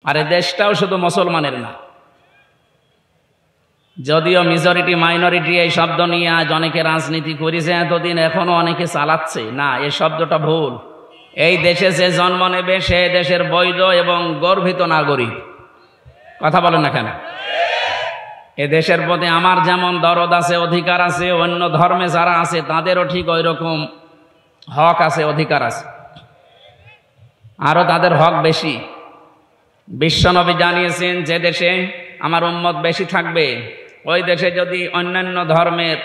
আর এই দেশটাও শুধু মুসলমানের না, যদিও মেজরিটি মাইনরিটি এই শব্দ নিয়ে আজ অনেকে রাজনীতি করেছে এতদিন, এখনো অনেকে চালাচ্ছে। না, এই শব্দটা ভুল। এই দেশে যে জন্ম নেবে সে দেশের বৈধ এবং গর্বিত নাগরিক। কথা বলেন না কেন? এ দেশের প্রতি আমার যেমন দরদ আছে, অধিকার আছে, অন্য ধর্মে যারা আছে তাদেরও ঠিক ওই রকম হক আছে, অধিকার আছে, আরো তাদের হক বেশি। বিশ্বনবী জানিয়েছেন যে দেশে আমার উম্মত বেশি থাকবে ওই দেশে যদি অন্যান্য ধর্মের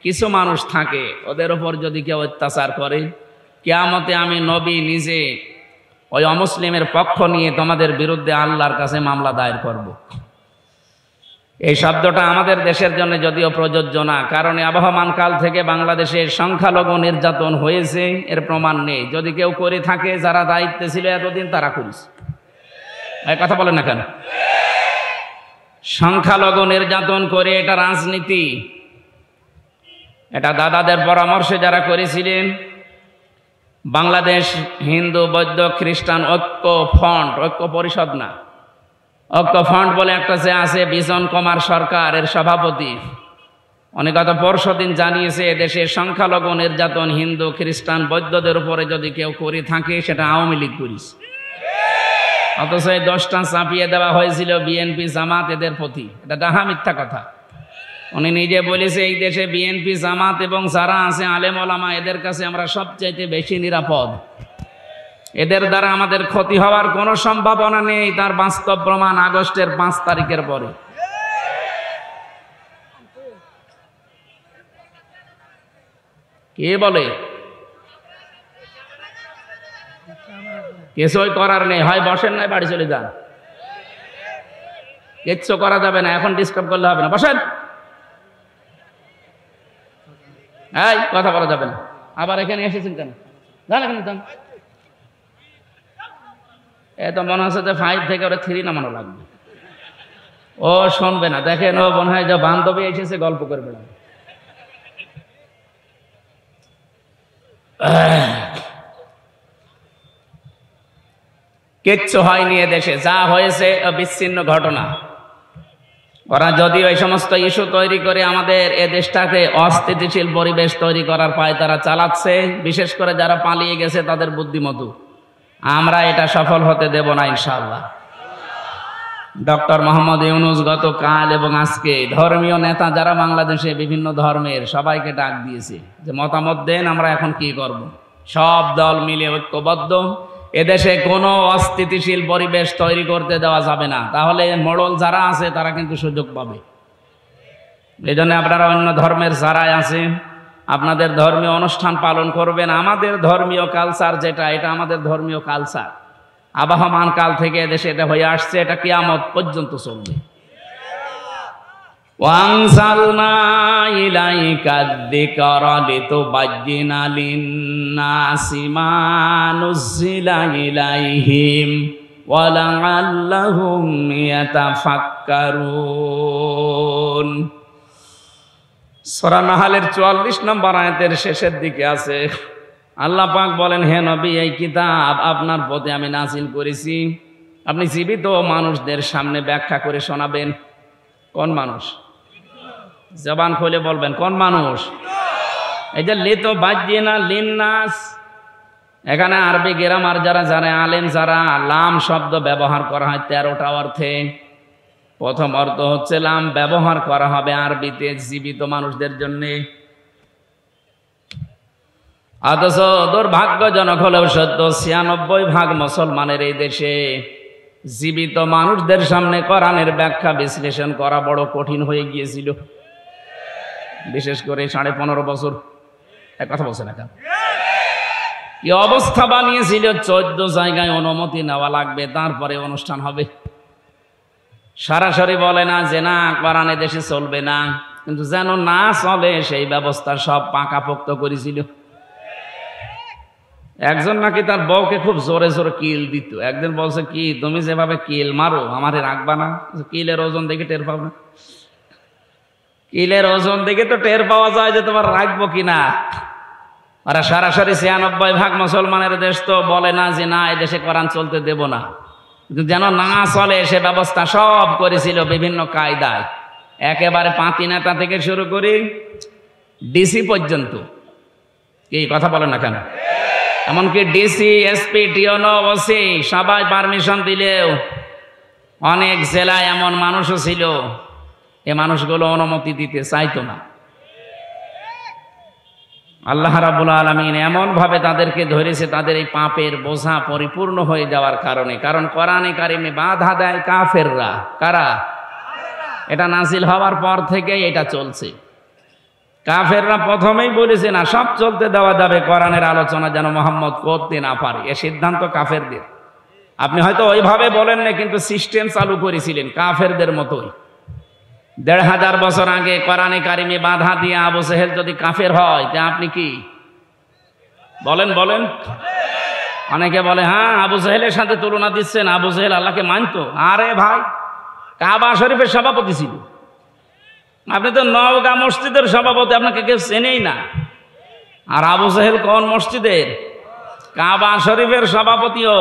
কিছু মানুষ থাকে, ওদের উপর যদি কেউ অত্যাচার করে, কিয়ামতে আমি নবী নিজে ওই অমুসলিমের পক্ষ নিয়ে তোমাদের বিরুদ্ধে আল্লাহর কাছে মামলা দায়ের করব। এই শব্দটা আমাদের দেশের জন্য যদিও প্রযোজ্য না, কারণ আবহমান কাল থেকে বাংলাদেশের সংখ্যালঘু নির্যাতন হয়েছে, এর প্রমাণ নেই। যদি কেউ করে থাকে, যারা দায়িত্বে ছিল এতদিন তারা করেছে। এই কথা বলেন না কেন? সংখ্যালঘু নির্যাতন করে এটা রাজনীতি, এটা দাদাদের পরামর্শে যারা করেছিলেন। বাংলাদেশ হিন্দু বৌদ্ধ খ্রিস্টান ঐক্য ফ্রন্ট, ঐক্য পরিষদ না, ঐক্য ফ্রন্ট বলে একটা যে আছে, বিজন কুমার সরকার এর সভাপতি, উনি গত পরশুদিন জানিয়েছে এদেশের সংখ্যালঘু নির্যাতন হিন্দু খ্রিস্টান বৌদ্ধদের উপরে যদি কেউ করে থাকে সেটা আওয়ামী লীগ করিস। অথচ এই 10টা চাপিয়ে দেওয়া হয়েছিল বিএনপি জামাত এদের প্রতি। এটা ডাহা মিথ্যা কথা। উনি নিজে বলেছে এই দেশে বিএনপি জামাত এবং যারা আছে আলেম ওলামা, এদের কাছে আমরা সবচাইতে বেশি নিরাপদ। এদের দ্বারা আমাদের ক্ষতি হওয়ার কোনো সম্ভাবনা নেই। তার বাস্তব প্রমাণ আগস্টের 5 তারিখের পরে। কে বলে? কিছুই করার নেই, হয় বসেন নাই বাড়ি চলে যান, কিচ্ছু করা যাবে না। এখন ডিস্টার্ব করলে হবে না, বসেন। এই কথা বলা যাবে না। আবার এখানে এসেছেন কেন? জান এখানে যান। এ তো মনে হচ্ছে যে 5 থেকে ওরা 3 নামানো লাগবে। ও শুনবে না, দেখেন ও মনে হয় যে বান্ধবী এসেছে গল্প করবে না। কিচ্ছু হয়নি এদেশে, যা হয়েছে বিচ্ছিন্ন ঘটনা। ওরা যদিও এই সমস্ত ইস্যু তৈরি করে আমাদের এ দেশটাকে অস্থিতিশীল পরিবেশ তৈরি করার পায় তারা চালাচ্ছে, বিশেষ করে যারা পালিয়ে গেছে তাদের বুদ্ধিমতো। আমরা এটা সফল হতে দেব না ইনশাআল্লাহ। ডক্টর মোহাম্মদ ইউনূস গতকাল এবং আজকে ধর্মীয় নেতা যারা বাংলাদেশে বিভিন্ন ধর্মের সবাইকে ডাক দিয়েছে যে মতামত দেন, আমরা এখন কি করব। সব দল মিলে ঐক্যবদ্ধ। এদেশে কোনো অস্থিতিশীল পরিবেশ তৈরি করতে দেওয়া যাবে না, তাহলে মোড়ল যারা আছে তারা কিন্তু সুযোগ পাবে। এই জন্য আপনারা অন্য ধর্মের যারা আছেন আপনাদের ধর্মীয় অনুষ্ঠান পালন করবেন। আমাদের ধর্মীয় কালচার যেটা, এটা আমাদের ধর্মীয় কালচার। আবহমান কাল থেকে এদেশে এটা হয়ে আসছে, এটা কিয়ামত পর্যন্ত চলবে। ওয়ানজালনা ইলাইকা যিকরা লিতুবায়্যিনা লিন-নাসি মা নুযিলা ইলাইহিম ওয়া লাআল্লাহুম ইয়াতাফাক্কারুন। সূরা নাহলের 44 নম্বর আয়াতের শেষের দিকে আছে, আল্লাহ পাক বলেন, হে নবী, এই কিতাব আপনার প্রতি আমি নাযিল করেছি, আপনি জীবিত মানুষদের সামনে ব্যাখ্যা করে শোনাবেন। কোন মানুষ? জবান খুলে বলবেন, কোন মানুষ? এই যে লিতুবায়্যিনা লিন-নাস, এখানে আরবি গ্রামার যারা জানে, আলেম যারা, লাম শব্দ ব্যবহার করা হয় 13টা অর্থে। প্রথম অর্থ হচ্ছে লাম ব্যবহার করা হবে আরবিতে জীবিত মানুষদের জন্য। অথচ দুর্ভাগ্যজনক হলেও সত্য, 96% মুসলমানের এই দেশে জীবিত মানুষদের সামনে কোরআনের ব্যাখ্যা বিশ্লেষণ করা বড় কঠিন হয়ে গিয়েছিল। বিশেষ করে 15.5 বছর এক কথা বলছে না কেন, কি অবস্থা বানিয়েছিল। 14 জায়গায় অনুমতি নেওয়া লাগবে, তারপরে অনুষ্ঠান হবে। সরাসরি বলে না যে না কোরআন দেশে চলবে না, কিন্তু যেন না চলে সেই ব্যবস্থা সব পাকাপোক্ত করেছিল। একজন নাকি তার বউকে খুব জোরে জোরে কিল দিত। একদিন বলছে, কি তুমি যেভাবে কিল মারো আমারে রাখবা না? কিলের ওজন দেখে টের পাও না? কিলের ওজন দেখে তো টের পাওয়া যায় যে তোমার রাখবো কিনা। ওরা সরাসরি 96% মুসলমানের দেশ তো বলে না যে না এদেশে কোরআন চলতে দেব না। যেন না চলে সে ব্যবস্থা সব করেছিল বিভিন্ন কায়দায়, একেবারে পাতি নেতা থেকে শুরু করে ডিসি পর্যন্ত। কি কথা বলেন না কেন? এমনকি ডিসি, এসপি, টিওনো, ওসি সবাই পারমিশন দিলেও অনেক জেলায় এমন মানুষও ছিল এ মানুষগুলো অনুমতি দিতে চাইতো না। আল্লাহ রাব্বুল আলামিন এমন ভাবে তাদেরকে ধরেছে, তাদের এই পাপের বোঝা পরিপূর্ণ হয়ে যাওয়ার কারণে। কারণ কোরআনে কারিমে বাধা দেয় কাফেররা। কারা? এটা নাজিল হওয়ার পর থেকে এটা চলছে। কাফেররা প্রথমেই বলেছে না সব চলতে দেওয়া যাবে, কোরআনের আলোচনা যেন মুহাম্মদ করতে না পারে, এ সিদ্ধান্ত কাফেরদের। আপনি হয়তো ওইভাবে বলেন না, কিন্তু সিস্টেম চালু করেছিলেন কাফেরদের মতোই। ১৫০০ বছর আগে কোরআনে কারিমে বাধা দিয়ে আবু জেহেল যদি কাফের হয়, তা আপনি কি বলেন? বলেন। অনেকে বলে হ্যাঁ আবু জেহেলের সাথে তুলনা দিচ্ছেন, আবু জেহেল আল্লাহকে মানতো। আরে ভাই, কাবা শরীফের সভাপতি ছিল, আপনি তো নওগাঁ মসজিদের সভাপতি, আপনাকে কেউ চেনেই না। আর আবু জেহেল কোন মসজিদের? কাবা শরীফের সভাপতিও।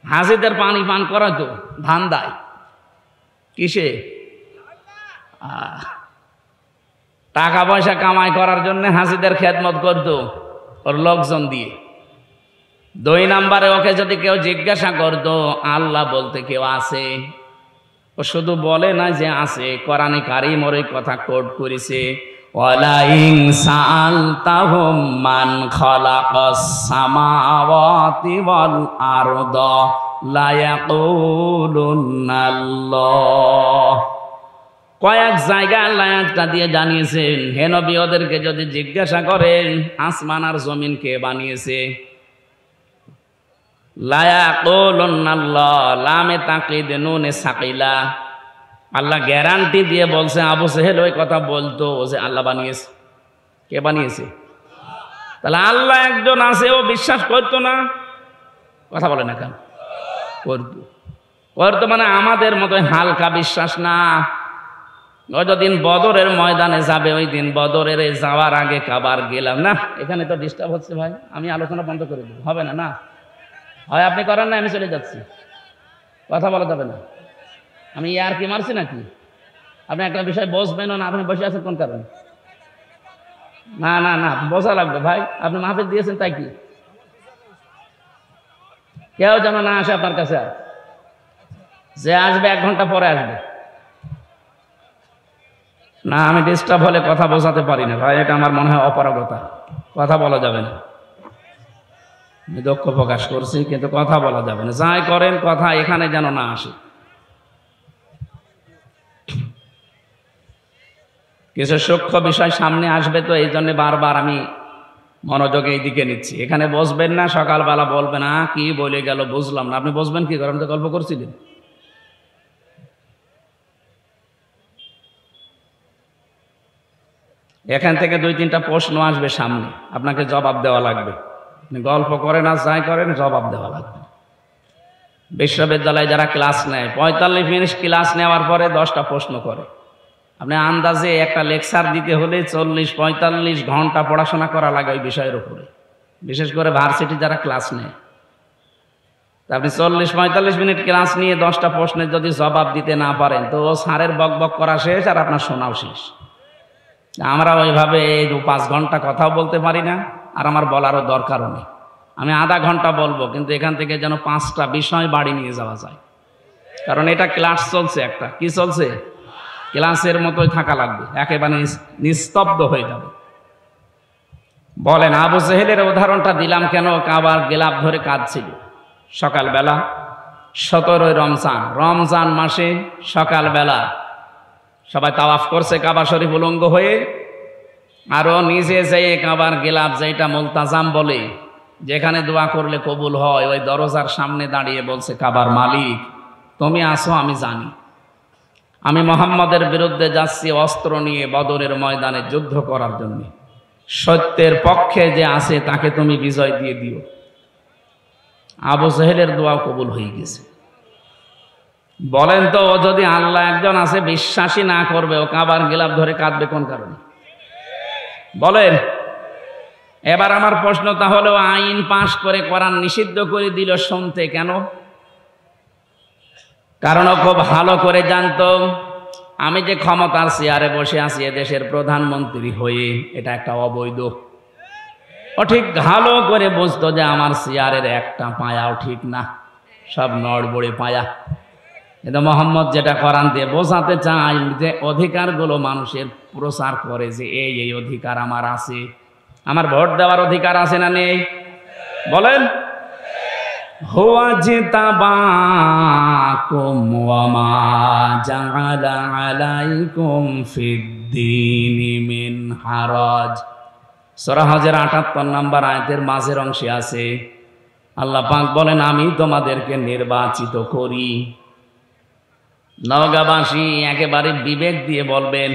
হাজিদের পানি পান করাতো ধান্দায়। কিসে? টাকা পয়সা কামাই করার জন্য হাজিদের খেদমত করতো ওর লোকজন দিয়ে। ২ নম্বরে ওকে যদি কেউ জিজ্ঞাসা করতো আল্লাহ বলতে কেউ আছে, ও শুধু বলে না যে আছে, কোরআনে কারিম ওর কথা কোট করেছে, ওয়ালা ইন সাআলতাহুম মান খালাকাস সামাওয়াতি ওয়াল আরদা লা ইয়াকুলুনাল্লাহ। কয়েক জায়গায় আল্লাহ আয়াতটা দিয়ে জানিয়েছেন, হে নবী ওদেরকে যদি জিজ্ঞাসা করেন আসমান আর জমিন কে বানিয়েছে, লা ইয়াকুলুনাল্লাহ, লামে তাকিদ নুনে সাকিলা, আল্লাহ গ্যারান্টি দিয়ে বলছে আবু জেহেল ওই কথা বলতো যে আল্লাহ বানিয়েছে। কে বানিয়েছে? তাহলে আল্লাহ একজন আছে ও বিশ্বাস করতো না? কথা বলে না কেন? করতো মানে আমাদের মতো হালকা বিশ্বাস না। ওই দিন বদরের ময়দানে যাবে, ওই দিন বদরের যাওয়ার আগে কাবার গেলাম না। এখানে তো ডিস্টার্ব হচ্ছে ভাই, আমি আলোচনা বন্ধ করে দেবো, হবে না? না হয় আপনি করেন না, আমি চলে যাচ্ছি, কথা বলা যাবে না। আমি আর কি মারছি নাকি? আপনি একটা বিষয় বসবেন না, আপনি বসে আছেন কোন কারণে? না না না, বসা লাগবে ভাই, আপনি মাহফিল দিয়েছেন তাই কি? কেউ যেন না আসে আপনার কাছে, আর যে আসবে 1 ঘন্টা পরে আসবে না। আমি ডিস্টার্ব হলে কথা বোঝাতে পারি না ভাই, এটা আমার মনে হয় অপারগতা, কথা বলা যাবে না। আমি দুঃখ প্রকাশ করছি, কিন্তু কথা বলা যাবে না। যাই করেন কথা এখানে যেন না আসে। কিছু সূক্ষ্ম বিষয় সামনে আসবে, তো এই জন্য বারবার আমি মনোযোগে এই দিকে নিচ্ছি। এখানে বসবেন না, সকালবেলা বলবেন কি বলে গেল বুঝলাম না। আপনি বসবেন কি কারণ? তো গল্প করছিলেন। এখান থেকে 2-3টা প্রশ্ন আসবে সামনে, আপনাকে জবাব দেওয়া লাগবে। আপনি গল্প করেন আর যাই করেন, জবাব দেওয়া লাগবে। বিশ্ববিদ্যালয়ে যারা ক্লাস নেয় 45 মিনিট ক্লাস নেওয়ার পরে 10টা প্রশ্ন করে। আপনি আন্দাজে একটা লেকচার দিতে হলে 40-45 ঘন্টা পড়াশোনা করা লাগে ওই বিষয়ের উপরে, বিশেষ করে ভার্সিটি যারা ক্লাস নেয়। আপনি 40-45 মিনিট ক্লাস নিয়ে 10টা প্রশ্নের যদি জবাব দিতে না পারেন, তো স্যারের বকবক করা শেষ আর আপনার শোনাও শেষ। আমরা ওইভাবে 5 ঘন্টা কথাও বলতে পারি না, আর আমার বলারও দরকারও নেই। আমি আধা ঘন্টা বলবো, কিন্তু এখান থেকে যেন 5টা বিষয় বাড়ি নিয়ে যাওয়া যায়। কারণ এটা ক্লাস চলছে, একটা কি চলছে, ক্লাসের মতোই থাকা লাগবে, একেবারে নিস্তব্ধ হয়ে যাবে। বলেন আবু জেহেলের উদাহরণটা দিলাম কেন? কাবার গেলাপ ধরে কাঁদছিল সকালবেলা, 17 রমজান মাসে সকালবেলা সবাই তাওয়াফ করছে কাবা শরীফ উলঙ্গ হয়ে, আরো নিজে যেয়ে কাবার গেলাপ, যেটা মুলতাজাম বলে, যেখানে দোয়া করলে কবুল হয়, ওই দরজার সামনে দাঁড়িয়ে বলছে কাবার মালিক তুমি আসো, আমি জানি আমি মুহাম্মদের বিরুদ্ধে যাচ্ছি অস্ত্র নিয়ে বদরের ময়দানে যুদ্ধ করার জন্য। সত্যের পক্ষে যে আছে তাকে তুমি বিজয় দিয়ে দিও। আবু জেহেলের দোয়া কবুল হয়ে গেছে। বলেন তো, ও যদি আল্লাহ একজন আছে বিশ্বাসী না করবে, ও কাবার গিলাফ ধরে কাঁদবে কোন কারণে? বলেন। এবার আমার প্রশ্ন তাহলে, আইন পাশ করে কোরআন নিষিদ্ধ করে দিল শুনতে কেন? কারণ ও খুব ভালো করে জানতো আমি যে ক্ষমতার চেয়ারে বসে আছি এদেশের প্রধানমন্ত্রী হয়ে, এটা একটা অবৈধ। ও ঠিক ভালো করে বুঝতো যে আমার চেয়ারের একটা পায়াও ঠিক না, সব নড়বড়ে পায়া। কিন্তু মোহাম্মদ যেটা কোরআন দিয়ে বোঝাতে চায় যে অধিকারগুলো মানুষের প্রচার করে যে এই অধিকার আমার আছে। আমার ভোট দেওয়ার অধিকার আছে না নেই? বলেন। হুয়া জিতাবাকুম ওয়া মা জাআলা আলাইকুম ফিদ্দীনি মিন হারাজ। সূরা হজের ৭৮ নম্বর আয়াতের মাঝের অংশে আছে আল্লাহ পাক বলেন, আমি তোমাদেরকে নির্বাচিত করি। নওগাঁবাসী একেবারে বিবেক দিয়ে বলবেন,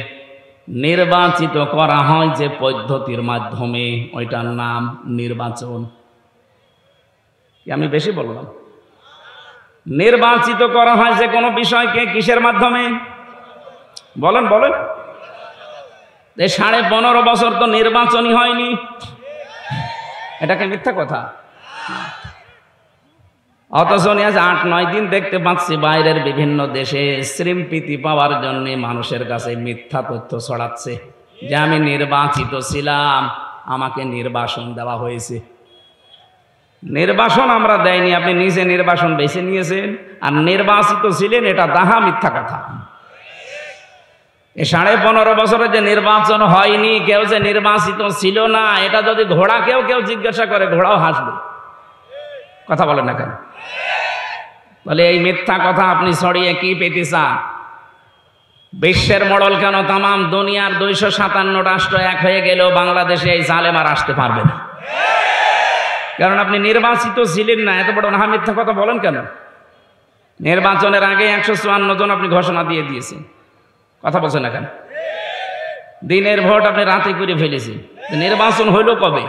নির্বাচিত করা হয় যে পদ্ধতির মাধ্যমে, ওইটার নাম নির্বাচন। আমি বেশি বললাম? নির্বাচিত করা হয় যে কোনো বিষয়কে কিসের মাধ্যমে? বলেন বলেন। 15.5 বছর তো নির্বাচনই হয়নি, এটাকে মিথ্যা কথা? অথচ আজ 8-9 দিন দেখতে পাচ্ছি বাইরের বিভিন্ন দেশে শ্রীমপ্রীতি পাওয়ার জন্য মানুষের কাছে মিথ্যা তথ্য ছড়াচ্ছে যে আমি নির্বাচিত ছিলাম, আমাকে নির্বাসন দেওয়া হয়েছে। নির্বাসন আমরা দেয়নি, আপনি নিজে নির্বাসন বেছে নিয়েছেন। আর নির্বাচিত ছিলেন, এটা দাহা মিথ্যা কথা। এই 15.5 বছরে যে নির্বাচন হয়নি, কেউ যে নির্বাচিত ছিল না, এটা যদি ঘোড়া কেউ জিজ্ঞাসা করে, ঘোড়াও হাসবে। কথা বলেন না কেন? বলে এই মিথ্যা কথা আপনি ছড়িয়ে কি পেতে চান? বিশ্বের মডল কেন তামাম দুনিয়ার 257 রাষ্ট্র এক হয়ে গেলেও বাংলাদেশে এই জালেম আর আসতে পারবে না, কারণ আপনি নির্বাচিত ছিলেন না। এত বড় না মিথ্যা কথা বলেন কেন? নির্বাচনের আগে 154 জন আপনি ঘোষণা দিয়ে দিয়েছেন। কথা বলছেন না কেন? দিনের ভোট আপনি রাতে করে ফেলেছেন। নির্বাচন হইল কবে?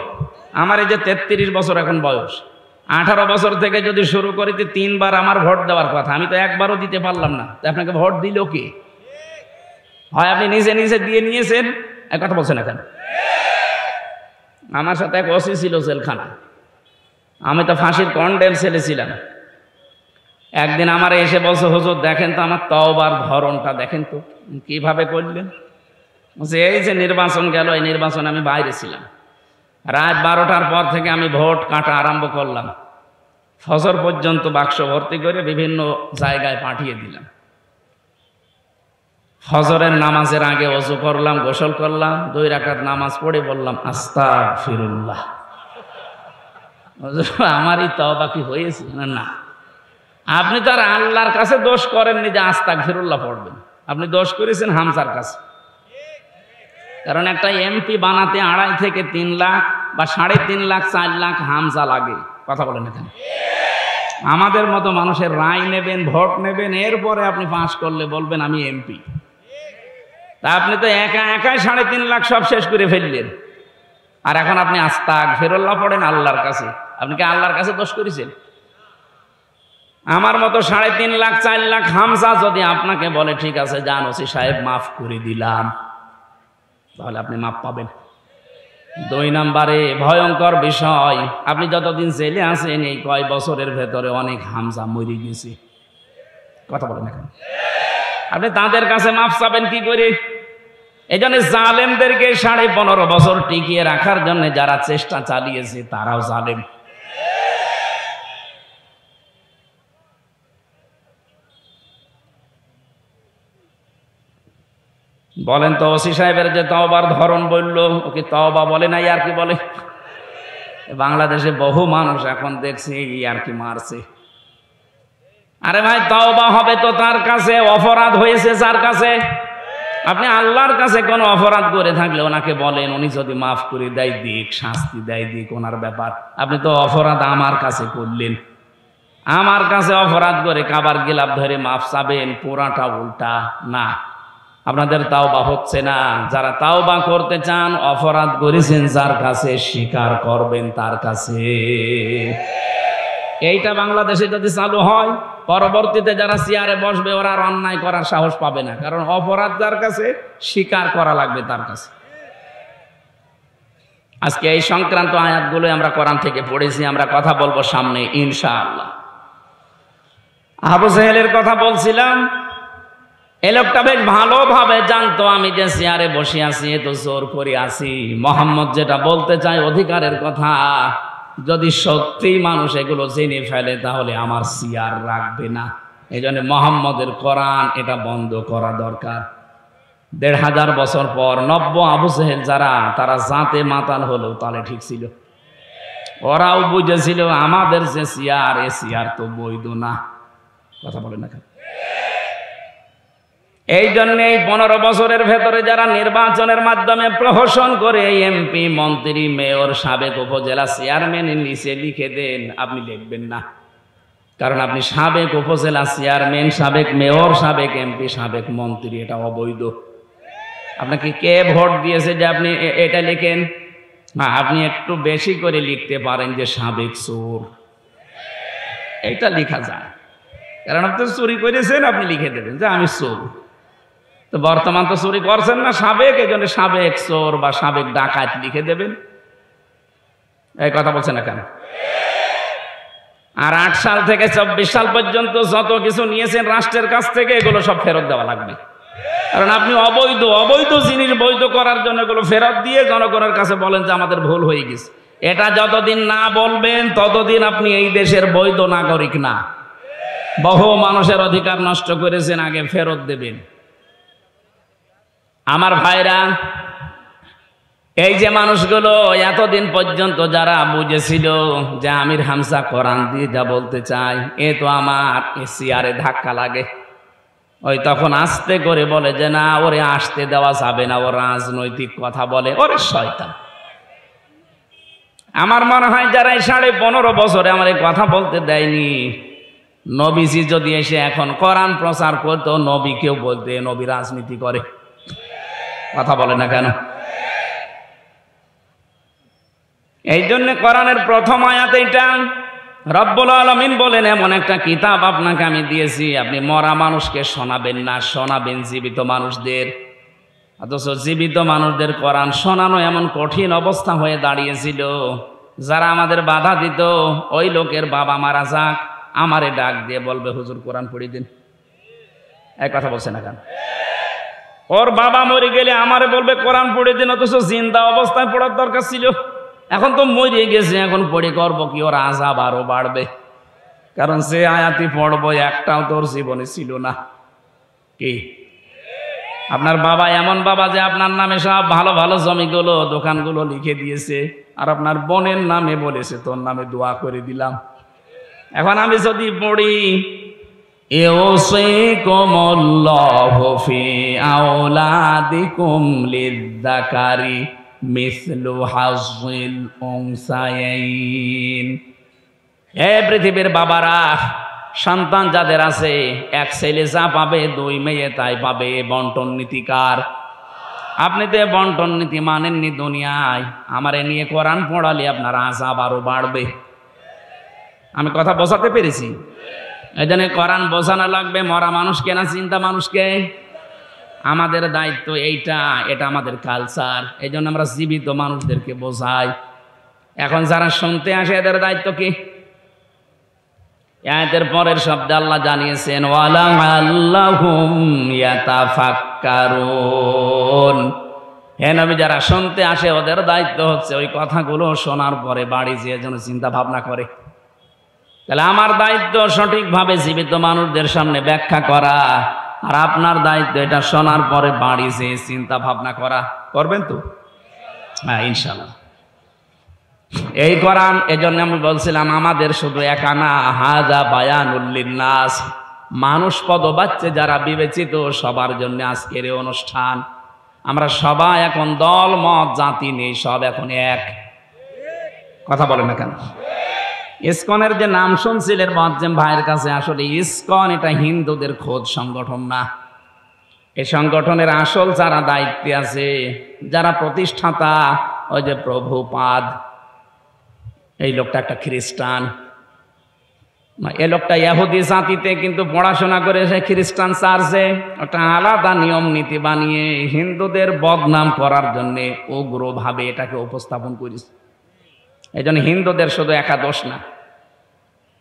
আমার এই যে 33 বছর এখন বয়স, 18 বছর থেকে যদি শুরু করি 3 বার আমার ভোট দেওয়ার কথা, আমি তো একবারও দিতে পারলাম না। আপনাকে ভোট দিল কে? হয় আপনি নিজে নিজে দিয়ে নিয়েছেন। এক কথা বলছেন না কেন? আমার সাথে এক ওসি ছিল জেলখানা, আমি তো ফাঁসির কন্ডেম ছেলে ছিলাম। একদিন আমার এসে বলছে, হুজুর দেখেন তো আমার তওবার ধরনটা দেখেন তো কিভাবে করলেন। বলছে এই যে নির্বাচন গেল, এই নির্বাচন আমি বাইরে ছিলাম, রাত 12টার পর থেকে আমি ভোট কাটা আরম্ভ করলাম, ফজর পর্যন্ত বাক্স ভর্তি করে বিভিন্ন জায়গায় পাঠিয়ে দিলাম। ফজরের নামাজের আগে ওযু করলাম, গোসল করলাম, 2 রাকাত নামাজ পড়ে বললাম আস্তাগফিরুল্লাহ। আমারই তওবা কি হয়েছে? না, আপনি তো আর আল্লাহর কাছে দোষ করেননি যে আস্তাগফিরুল্লাহ পড়বেন, আপনি দোষ করেছেন হামজার কাছে। কারণ একটা এমপি বানাতে 2.5 থেকে 3 লাখ বা 3.5 লাখ 4 লাখ হামজা লাগে। কথা বলেন এখানে। আমাদের মতো মানুষের রায় নেবেন, ভোট নেবেন, এরপরে আপনি পাস করলে বলবেন আমি এমপি। তা আপনি তো একাই 3.5 লাখ সব শেষ করে ফেললেন, আর এখন আপনি আস্তাগফিরুল্লাহ পড়েন আল্লাহর কাছে। আপনি কি আল্লাহর কাছে দোষ করেছেন? আমার মতো 3.5 লাখ 4 লাখ হামজা যদি আপনাকে বলে ঠিক আছে যান ওসি সাহেব মাফ করে দিলাম, তাহলে আপনি মাপ পাবেন। 2 নম্বরে ভয়ঙ্কর বিষয়, আপনি যতদিন জেলে আছেন এই কয় বছরের ভেতরে অনেক হামজা মরে গেছে। কথা বলেন এখন, আপনি তাদের কাছে মাফ চাবেন কি করে? এই জন্য জালেমদেরকে 15.5 বছর টিকিয়ে রাখার জন্য যারা চেষ্টা চালিয়েছে তারাও জালেম। বলেন তো ওসি সাহেবের যে তওবার ধরন বললো, ওকে তওবা বলে নাই আর কি বলে? বাংলাদেশে বহু মানুষ এখন দেখছি আর কি মারছে। আরে ভাই তওবা হবে তো তার কাছে, অপরাধ হয়েছে যার কাছে। আপনি আল্লাহর কাছে কোনো অপরাধ করে থাকলে ওনাকে বলেন, উনি যদি মাফ করে দেয় দিক, শাস্তি দেয় দিক, ওনার ব্যাপার। আপনি তো অপরাধ আমার কাছে করলেন, আমার কাছে অপরাধ করে কাবার গিলাপ ধরে মাফ চাবেন, পুরাটা উল্টা না। আপনাদের তাওবা হচ্ছে না। যারা তাওবা করতে চান, অপরাধ করেছেন যার কাছে, স্বীকার করবেন তার কাছে। এইটা বাংলাদেশে যদি চালু হয়, পরবর্তীতে যারা চেয়ারে বসবে ওরা আর অন্যায় করার সাহস পাবে না, কারণ অপরাধ যার কাছে, স্বীকার করা লাগবে তার কাছে। আজকে এই সংক্রান্ত আয়াতগুলো আমরা কোরআন থেকে পড়েছি, আমরা কথা বলবো সামনে ইনশাআল্লাহ। আবু জেহেলের কথা বলছিলাম। এই লোকটা বেশ ভালোভাবে জানতো আমি যে চেয়ারে বসে আছি এ তো জোর করে আছি। মোহাম্মদ যেটা বলতে চায় অধিকারের কথা, যদি সত্যি মানুষ এগুলো জেনে ফেলে তাহলে আমার চেয়ার রাখবে না। এই জন্য মোহাম্মদের কোরআন এটা বন্ধ করা দরকার। ১৫০০ বছর পর নব্য আবু জেহেল যারা, তারা জাতে মাতাল হলেও তাহলে ঠিক ছিল। ওরাও বুঝেছিল আমাদের যে চেয়ার, এ চেয়ার তো বৈধ না। কথা বলে না কেন? এই জন্য এই 15 বছরের ভেতরে যারা নির্বাচনের মাধ্যমে প্রহসন করে এমপি, মন্ত্রী, মেয়র, সাবেক উপজেলা চেয়ারম্যানের নিচে লিখে দেন, আপনি লিখবেন না। কারণ আপনি সাবেক উপজেলা চেয়ারম্যান, সাবেক মেয়র, সাবেক এমপি, সাবেক মন্ত্রী, এটা অবৈধ। আপনাকে কে ভোট দিয়েছে যে আপনি এটা লিখেন? না, আপনি একটু বেশি করে লিখতে পারেন যে সাবেক চোর, এটা লেখা যায়। কারণ আপনি চুরি করেছেন, আপনি লিখে দেবেন যে আমি চোর। তো বর্তমান তো চুরি করছেন না, সাবেক, এই জন্য সাবেক চোর বা সাবেক ডাকাত লিখে দেবেন। এই কথা বলছেন না কেন? আর 8 সাল থেকে 24 সাল পর্যন্ত যত কিছু নিয়েছেন রাষ্ট্রের কাছ থেকে, এগুলো সব ফেরত দেওয়া লাগবে। কারণ আপনি অবৈধ জিনিস বৈধ করার জন্য এগুলো ফেরত দিয়ে জনগণের কাছে বলেন যে আমাদের ভুল হয়ে গেছে। এটা যতদিন না বলবেন ততদিন আপনি এই দেশের বৈধ নাগরিক না। বহু মানুষের অধিকার নষ্ট করেছেন, আগে ফেরত দেবেন। আমার ভাইরা, এই যে মানুষগুলো এতদিন পর্যন্ত যারা বুঝেছিল যে আমির হামজা কোরআন দিয়ে যা বলতে চায়, এ তো আমার চেয়ারে ধাক্কা লাগে, ওই তখন আস্তে করে বলে যে না, ওরে আসতে দেওয়া যাবে না, ও রাজনৈতিক কথা বলে, ওরে শয়তান। আমার মনে হয় যারা 15.5 বছরে আমার এই কথা বলতে দেয়নি, নবীজি যদি এসে এখন কোরআন প্রচার করতো, নবীকেও বলতে নবী রাজনীতি করে। কথা বলে না কেন? এই জন্য কোরআনের প্রথম আয়াত এটা। রব্বুল আলামিন বলেন, এমন একটা কিতাব আপনাকে আমি দিয়েছি, আপনি মরা মানুষকে শোনাবেন না, শোনাবেন জীবিত মানুষদের। অথচ জীবিত মানুষদের কোরআন শোনানো এমন কঠিন অবস্থা হয়ে দাঁড়িয়েছিল, যারা আমাদের বাধা দিত, ওই লোকের বাবা মারা যাক, আমারে ডাক দিয়ে বলবে হুজুর কোরআন পড়িয়ে দিন। এক কথা বলছে না কেন? ওর বাবা মরে গেলে আমারে বলবে কোরআন পড়িয়ে দিন, অথচ জিন্দা অবস্থায় পড়ার দরকার ছিল। এখন তো মরে গেছে, এখন পড়ে করবো কি? ওর আযাব আরো বাড়বে। কারণ সে আয়াতি পড়বো একটাও তোর জীবনে ছিল না। কি আপনার বাবা এমন বাবা যে আপনার নামে সব ভালো ভালো জমিগুলো, দোকানগুলো লিখে দিয়েছে, আর আপনার বোনের নামে বলেছে তোর নামে দোয়া করে দিলাম। এখন আমি যদি পড়ি ইউসিকুমুল্লাহু ফি আওলাদিকুম লিয-যাকারি মিসলু হাযযিল উনসায়াইন। হে পৃথিবীর বাবারা, সন্তান যাদের আছে, এক ছেলে যা পাবে 2 মেয়ে তাই পাবে। বন্টন নীতিকার। আপনি তো বন্টন নীতি মানেননি দুনিয়ায়, আমারে নিয়ে কোরআন পড়ালে আপনার আযাব আরো বাড়বে। আমি কথা বোঝাতে পেরেছি? এই জন্য কোরআন বোঝানো লাগবে, মরা মানুষকে না, চিন্তা মানুষকে। আমাদের দায়িত্ব এইটা, এটা আমাদের কালচার। এই জন্য আমরা জীবিত মানুষদেরকে বোঝাই। এখন যারা শুনতে আসে এদের দায়িত্ব কি? আয়াতের পরের শব্দে আল্লাহ জানিয়েছেন ওয়ালাআল্লাহুম ইয়াতাফাক্কারুন। হে নবী, যারা শুনতে আসে ওদের দায়িত্ব হচ্ছে ওই কথাগুলো শোনার পরে বাড়ি যেয়ে যেন চিন্তা ভাবনা করে। তাহলে আমার দায়িত্ব সঠিকভাবে জীবিত মানুষদের সামনে ব্যাখ্যা করা, আর আপনার দায়িত্ব এটা শোনার পরে বাড়ি যেয়ে চিন্তা ভাবনা করা। করবেন তো? হ্যাঁ, ইনশাআল্লাহ। এই কোরআন, এজন্য আমি বলছিলাম আমাদের শুধু একা না, হাযা বায়ানুল লিন্নাস। মানুষ পদবাচ্চে যারা বিবেচিত, সবার জন্য আজকের এই অনুষ্ঠান। আমরা সবাই এখন দল মত জাতি নেই, সব এখন এক। কথা বলেন না কেন? ইসকনের যে নাম শুনছিলেন মুয়াজ্জেম ভাইয়ের কাছে, আসলে ইসকন এটা হিন্দুদের খোদ সংগঠন না। এই সংগঠনের আসল যারা দায়িত্বে আছে, যারা প্রতিষ্ঠাতা, ওই যে প্রভুপাদ, এই লোকটা একটা খ্রিস্টান। এই লোকটা ইহুদি জাতিতে কিন্তু পড়াশোনা করে সে খ্রিস্টান চার্চে একটা আলাদা নিয়ম নীতি বানিয়ে হিন্দুদের বদনাম করার জন্য উগ্রভাবে এটাকে উপস্থাপন করেছে। এই জন্য হিন্দুদের শুধু একা দোষ না,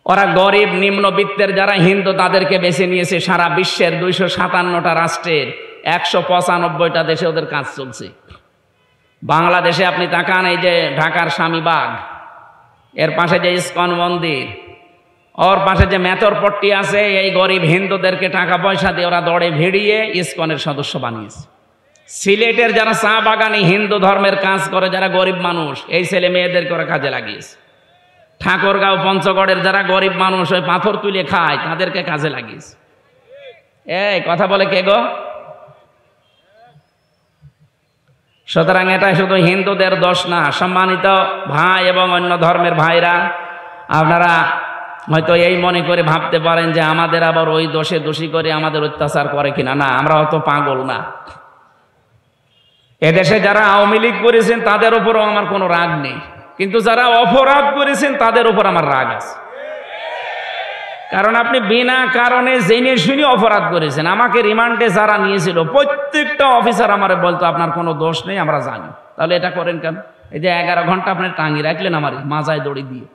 ওরা গরিব নিম্নবিত্তের যারা হিন্দু তাদেরকে বেছে নিয়েছে। সারা বিশ্বের 257টা রাষ্ট্রের 195টা দেশে ওদের কাজ চলছে। বাংলাদেশে আপনি তাকান, এই যে ঢাকার স্বামীবাগ, এর পাশে যে ইস্কন মন্দির, ওর পাশে যে মেথরপট্টি আছে, এই গরিব হিন্দুদেরকে টাকা পয়সা দিয়ে ওরা দৌড়ে ভিড়িয়ে ইস্কনের সদস্য বানিয়েছে। সিলেটের যারা চা বাগানে হিন্দু ধর্মের কাজ করে, যারা গরিব মানুষ, এই ছেলে মেয়েদেরকে ওরা কাজে লাগিয়েছে। ঠাকুরগাঁও পঞ্চগড়ের যারা গরিব মানুষ ওই পাথর তুলে খায়, তাদেরকে কাজে লাগিয়েছে। এই কথা বলে কে গো? সুতরাং এটা শুধু হিন্দুদের দোষ না। সম্মানিত ভাই এবং অন্য ধর্মের ভাইরা, আপনারা হয়তো এই মনে করে ভাবতে পারেন যে আমাদের আবার ওই দোষে দোষী করে আমাদের অত্যাচার করে কিনা। না, আমরা অত পাগল না। এদেশে যারা আওয়ামী লীগ করেছেন তাদের উপরও আমার কোনো রাগ নেই, কিন্তু যারা অপরাধ করেছেন তাদের উপর আমার রাগ আছে। কারণ আপনি বিনা কারণে জেনে শুনে অপরাধ করেছেন। আমাকে রিমান্ডে যারা নিয়েছিল প্রত্যেকটা অফিসার আমারে বলতো আপনার কোনো দোষ নেই, আমরা জানি। তাহলে এটা করেন কেন? এই যে 11 ঘন্টা আপনি টাঙিয়ে রাখলেন আমার মাজায় দড়ি দিয়ে।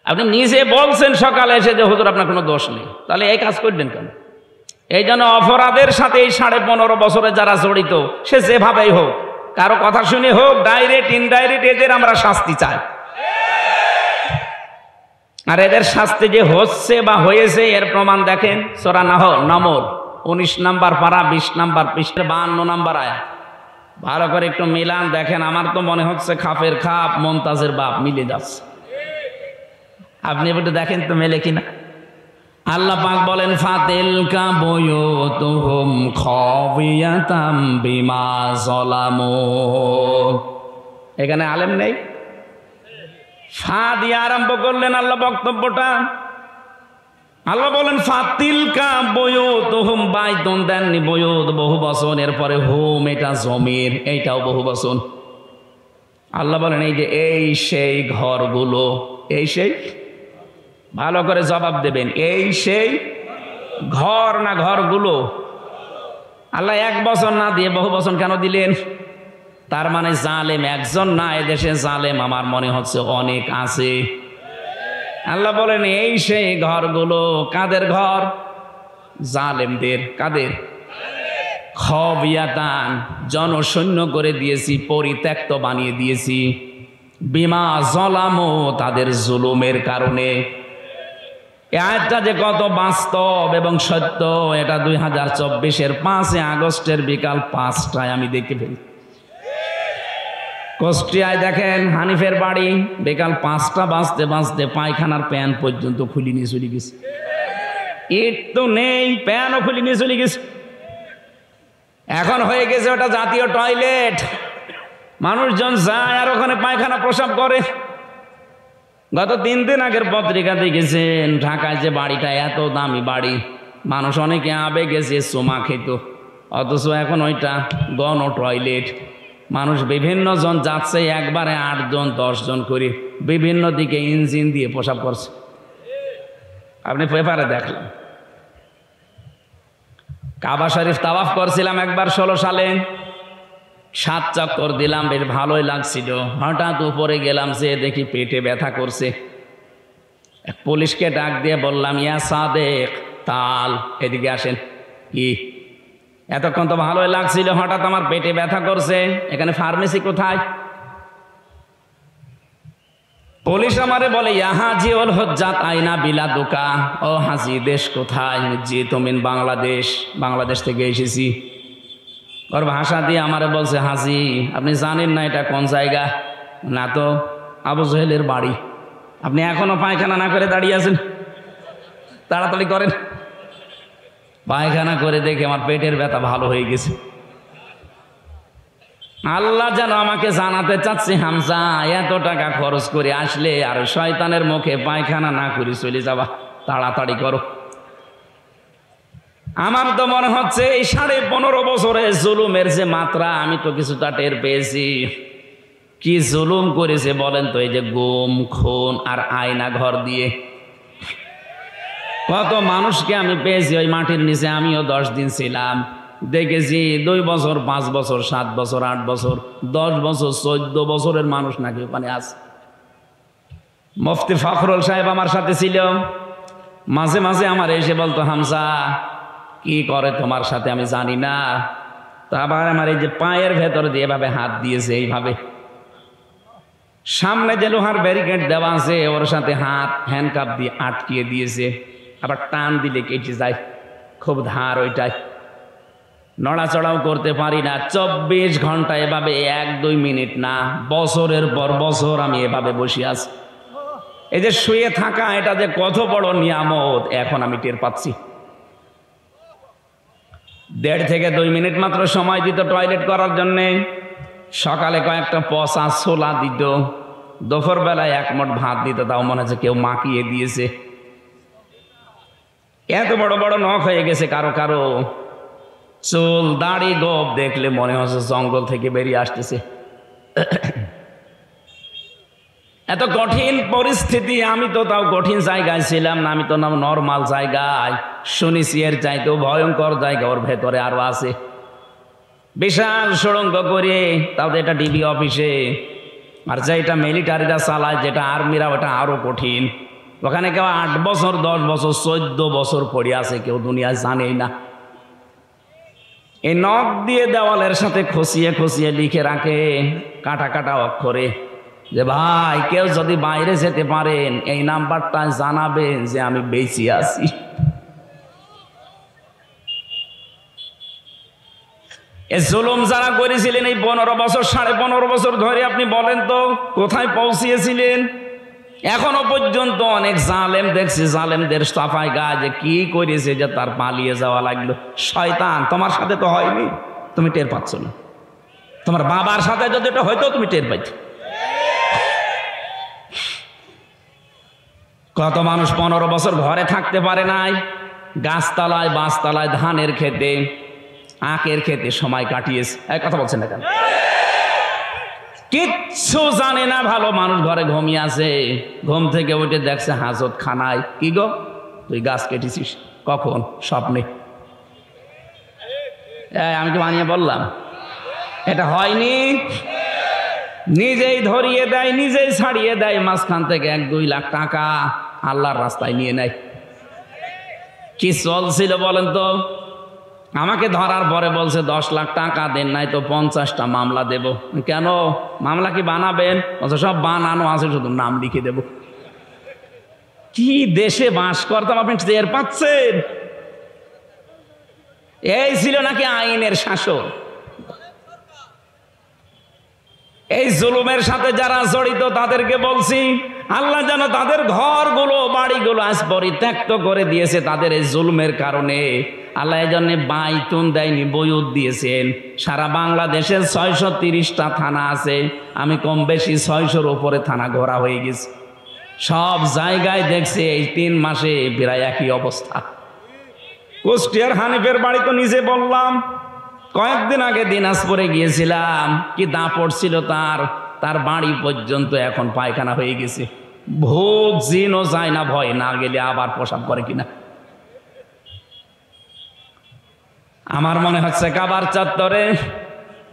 আপনি নিজে বলছেন সকালে এসে যে হুজুর আপনার কোনো দোষ নেই, তাহলে এই কাজ করলেন কেন? এই জন্য অপরাধের সাথে এই 15.5 বছরে যারা জড়িত, সে যেভাবেই হোক, কারো কথা শুনে হোক, ডাইরেক্ট ইনডাইরেক্ট, এদের আমরা শাস্তি চাই। আর এদের শাস্তি যে হচ্ছে বা হয়েছে এর প্রমাণ দেখেন সূরা নামল 19 নম্বর পারা 20 নম্বর পৃষ্ঠা 52 নম্বর আয়াত। ভালো করে একটু মিলান দেখেন। আমার তো মনে হচ্ছে খাপের খাপ মমতাজের বাপ মিলে যাচ্ছে। আপনি একটু দেখেন তো মেলে কিনা। আল্লাহ পাক বলেন ফাতিলকা বুয়ুতুহুম খাবিয়াতাম বিমা যালামু। এখানে আলেম নেই, ফা দিয়ে আরম্ভ করলেন আল্লাহ বক্তব্যটা। আল্লাহ বলেন ফাতিলকা বুয়ুতুহুম, বাইতুন দেননি, বুয়ুত বহু বচন, এরপরে হুম এটা জমির, এইটাও বহু বচন। আল্লাহ বলেন এই যে এই সেই ঘরগুলো, এই সেই, ভালো করে জবাব দেবেন, এই সেই ঘর না ঘরগুলো? আল্লাহ এক বছর না দিয়ে বহু বছর কেন দিলেন? তার মানে জালেম একজন না, এদেশে জালেম আমার মনে হচ্ছে অনেক আছে। আল্লাহ বলেন এই সেই ঘরগুলো। কাদের ঘর? জালেমদের। কাদের? খাবিয়াতান, জনশূন্য করে দিয়েছি, পরিত্যক্ত বানিয়ে দিয়েছি। বিমা যালামু, তাদের জুলুমের কারণে। এই আয়াতটা যে কত বাস্তব এবং সত্য, এটা 2024-এর 5 আগস্টের বিকাল 5টায় আমি দেখে ফেলি। কুষ্টিয়ায় দেখেন হানিফের বাড়ি, বিকাল 5টা বাজতে বাজতে পায়খানার প্যান পর্যন্ত খুলে নিয়ে চলে গেছে। ইট তো নেই, প্যানও খুলে নিয়ে চলে গেছে। এখন হয়ে গেছে ওটা জাতীয় টয়লেট। মানুষজন যায় আর ওখানে পায়খানা প্রসাব করে। গত 3 দিন আগের পত্রিকা দেখেছেন ঢাকায় যে বাড়িটা, এত দামি বাড়ি, মানুষ অনেকে আবেগে যে চুমা খেত, অথচ এখন ওইটা গণ টয়লেট। মানুষ বিভিন্ন জন যাচ্ছে, একবারে 8 জন 10 জন করে বিভিন্ন দিকে ইঞ্জিন দিয়ে প্রসাব করছে। আপনি পেপারে দেখলেন। কাবা শরীফ তাওয়াফ করছিলাম একবার 16 সালে, 7 চক্কর দিলাম, বেশ ভালোই লাগছিল। হঠাৎ উপরে গেলাম, যে দেখি পেটে ব্যথা করছে। এক পুলিশকে ডাক দিয়ে বললাম, ইয়া সাদেক তাল, এদিকে আসেন। কি এতক্ষণ তো ভালোই লাগছিল, হঠাৎ আমার পেটে ব্যথা করছে, এখানে ফার্মেসি কোথায়? পুলিশ আমারে বলে, ইয়া হাজি ওল হজ্জাত আইনা বিলাদুকা, ও হাজি দেশ কোথায়? জি তুমিন বাংলাদেশ, বাংলাদেশ থেকে এসেছি। ওর ভাষা দিয়ে আমারে বলছে, হাজি আপনি জানেন না এটা কোন জায়গা? না তো, আবু জহেলের বাড়ি। আপনি এখনো পায়খানা না করে দাঁড়িয়ে আছেন? তাড়াতাড়ি করেন। পায়খানা করে দেখে আমার পেটের ব্যথা ভালো হয়ে গেছে। আল্লাহ যেন আমাকে জানাতে চাচ্ছে, হামজা এত টাকা খরচ করে আসলে আর শয়তানের মুখে পায়খানা না করে চলে যাবা, তাড়াতাড়ি করো। আমার তো মনে হচ্ছে এই 15.5 বছরে জুলুমের যে মাত্রা, আমি তো কিছুটা টের পেয়েছি। কি জুলুম করেছে বলেন তো? এই যে গুম খুন আর আয়না ঘর দিয়ে কত মানুষকে আমি পেয়েছি ওই মাটির নিচে। আমিও 10 দিন ছিলাম, দেখেছি 2 বছর 5 বছর 7 বছর 8 বছর 10 বছর 14 বছরের মানুষ নাকি ওখানে আছে। মুফতি ফখরুল সাহেব আমার সাথে ছিল, মাঝে মাঝে আমার এসে বলতো, হামজা কি করে তোমার সাথে আমি জানি না। তো আবার আমার এই যে পায়ের ভেতর দিয়ে এভাবে হাত দিয়েছে, এইভাবে সামনে যে লোহার ব্যারিকেড দেওয়া আছে ওর সাথে হাত হ্যান্ডকাপ দিয়ে আটকিয়ে দিয়েছে, আবার টান দিলে কেটে যায়, খুব ধার ওইটাই, নড়াচড়াও করতে পারি না। 24 ঘন্টা এভাবে 1-2 মিনিট না, বছরের পর বছর আমি এভাবে বসে আছি। এই যে শুয়ে থাকা, এটা যে কত বড় নিয়ামত এখন আমি টের পাচ্ছি। 1.5 থেকে 2 মিনিট মাত্র সময় দিত টয়লেট করার জন্যে। সকালে কয়েকটা পচা ছোলা দিত, দুপুর বেলায় 1 মুঠ ভাত দিত, তাও মনে হচ্ছে কেউ মাখিয়ে দিয়েছে। এত বড় বড় নখ হয়ে গেছে কারো কারো, চুল দাড়ি গোপ দেখলে মনে হচ্ছে জঙ্গল থেকে বেরিয়ে আসতেছে। এত কঠিন পরিস্থিতি, আমি তো তাও কঠিন জায়গায় ছিলাম না, আমি তো নর্মাল জায়গায়। শুনেছি এর চাইতেও ভয়ঙ্কর জায়গা ওর ভেতরে আরো আছে, বিশাল সুড়ঙ্গ করে, তাও এটা ডিবি অফিসে। আর যেটা মিলিটারিরা চালায়, যেটা আর্মিরা, ওটা আরো কঠিন। ওখানে কেউ 8 বছর 10 বছর 14 বছর পড়ে আছে, কেউ দুনিয়ায় জানেই না। এই নখ দিয়ে দেওয়ালের সাথে খসিয়ে খসিয়ে লিখে রাখে কাটা কাটা অক্ষরে যে ভাই কেউ যদি বাইরে যেতে পারেন এই নাম্বারটা জানাবেন যে আমি বেঁচে আছি। এই জুলুম যারা করেছিলেন এই 15 বছর 15.5 বছর ধরে, আপনি বলেন তো কোথায় পৌঁছিয়েছিলেন? এখনো পর্যন্ত অনেক জালেম দেখছি, জালেমদের সাফাই গা যে কি করেছে যে তার পালিয়ে যাওয়া লাগলো। শয়তান, তোমার সাথে তো হয়নি, তুমি টের পাচ্ছ না। তোমার বাবার সাথে যদি এটা হয়তো তুমি টের পাইছ। কত মানুষ 15 বছর ঘরে থাকতে পারে নাই, গাছতলায় বাঁশতলায় ধানের খেতে আখের খেতে সময় কাটিয়েছে। এক কথা বলছেন না কেন? কিচ্ছু জানে না, ভালো মানুষ ঘরে ঘুমিয়ে আছে, ঘুম থেকে উঠে দেখছে হাজত খানায়। কি গো তুই গাছ কেটেছিস? কখন? স্বপ্নে। আমি কি বানিয়ে বললাম? এটা হয়নি, নিজেই ধরিয়ে দেয়, নিজেই ছাড়িয়ে দেয়, মাঝখান থেকে 1-2 লাখ টাকা আল্লাহর রাস্তায় নিয়ে নেয়। কি চলছিল বলেন তো? আমাকে ধরার পরে বলছে 10 লাখ টাকা দেন, নাই তো 50টা মামলা দেব। কেন? মামলা কি বানাবেন? বলছে সব বানানো আছে, শুধু নাম লিখে দেব। কি দেশে বাস করতাম আপনি টের পাচ্ছেন? এই ছিল নাকি আইনের শাসন? এই জুলুমের সাথে যারা জড়িত তাদেরকে বলছি, আল্লাহ যেন তাদের ঘরগুলো বাড়িগুলো আজ পরিত্যক্ত করে দিয়েছে তাদের এই জুলুমের কারণে। আল্লাহ এই জন্য বাইতুন দেয়নি, বয়ুত দিয়েছেন। সারা বাংলাদেশে 630টা থানা আছে, আমি কম বেশি 600-র উপরে থানা ঘোরা হয়ে গেছি। সব জায়গায় দেখছে এই 3 মাসে প্রায় একই অবস্থা। কুষ্টিয়ার হানিফের বাড়ি তো নিজে বললাম, কয়েকদিন আগে দিনাজপুরে গিয়েছিলাম, কি দাপট ছিল তার বাড়ি পর্যন্ত এখন পায়খানা হয়ে গেছে। ভূত জিনও যায় না, ভয় না গেলে আবার প্রসাব করে কিনা। আমার মনে হচ্ছে কাবার চত্বরে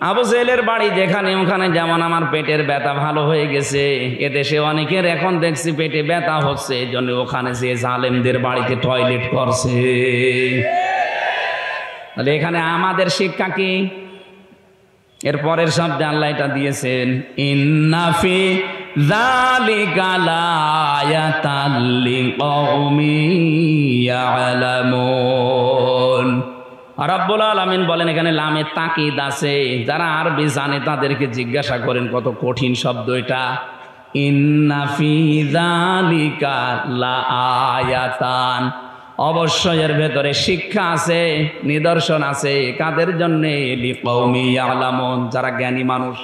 আবু জেলের বাড়ি যেখানে, ওখানে যেমন আমার পেটের ব্যথা ভালো হয়ে গেছে, এদেশে অনেকের এখন দেখছি পেটে ব্যথা হচ্ছে, এই জন্য ওখানে যে জালেমদের বাড়িতে টয়লেট করছে। তাহলে এখানে আমাদের শিক্ষা কি? এর পরের শব্দে আল্লাহ এটা দিয়েছেন, ইন্না ফি যালিকা লায়াতাল লিকাউমিন ইয়ালামুন। রাব্বুল আলামিন বলেন এখানে লামে তাকিদ আছে, যারা আরবি জানে তাদেরকে জিজ্ঞাসা করেন কত কঠিন শব্দ এটা। ইন্না ফি যালিকা লায়াতান, অবশ্যই এর ভেতরে শিক্ষা আছে, নিদর্শন আছে। কাদের জন্য? লিকাউমি ইয়ালামুন, যারা জ্ঞানী মানুষ।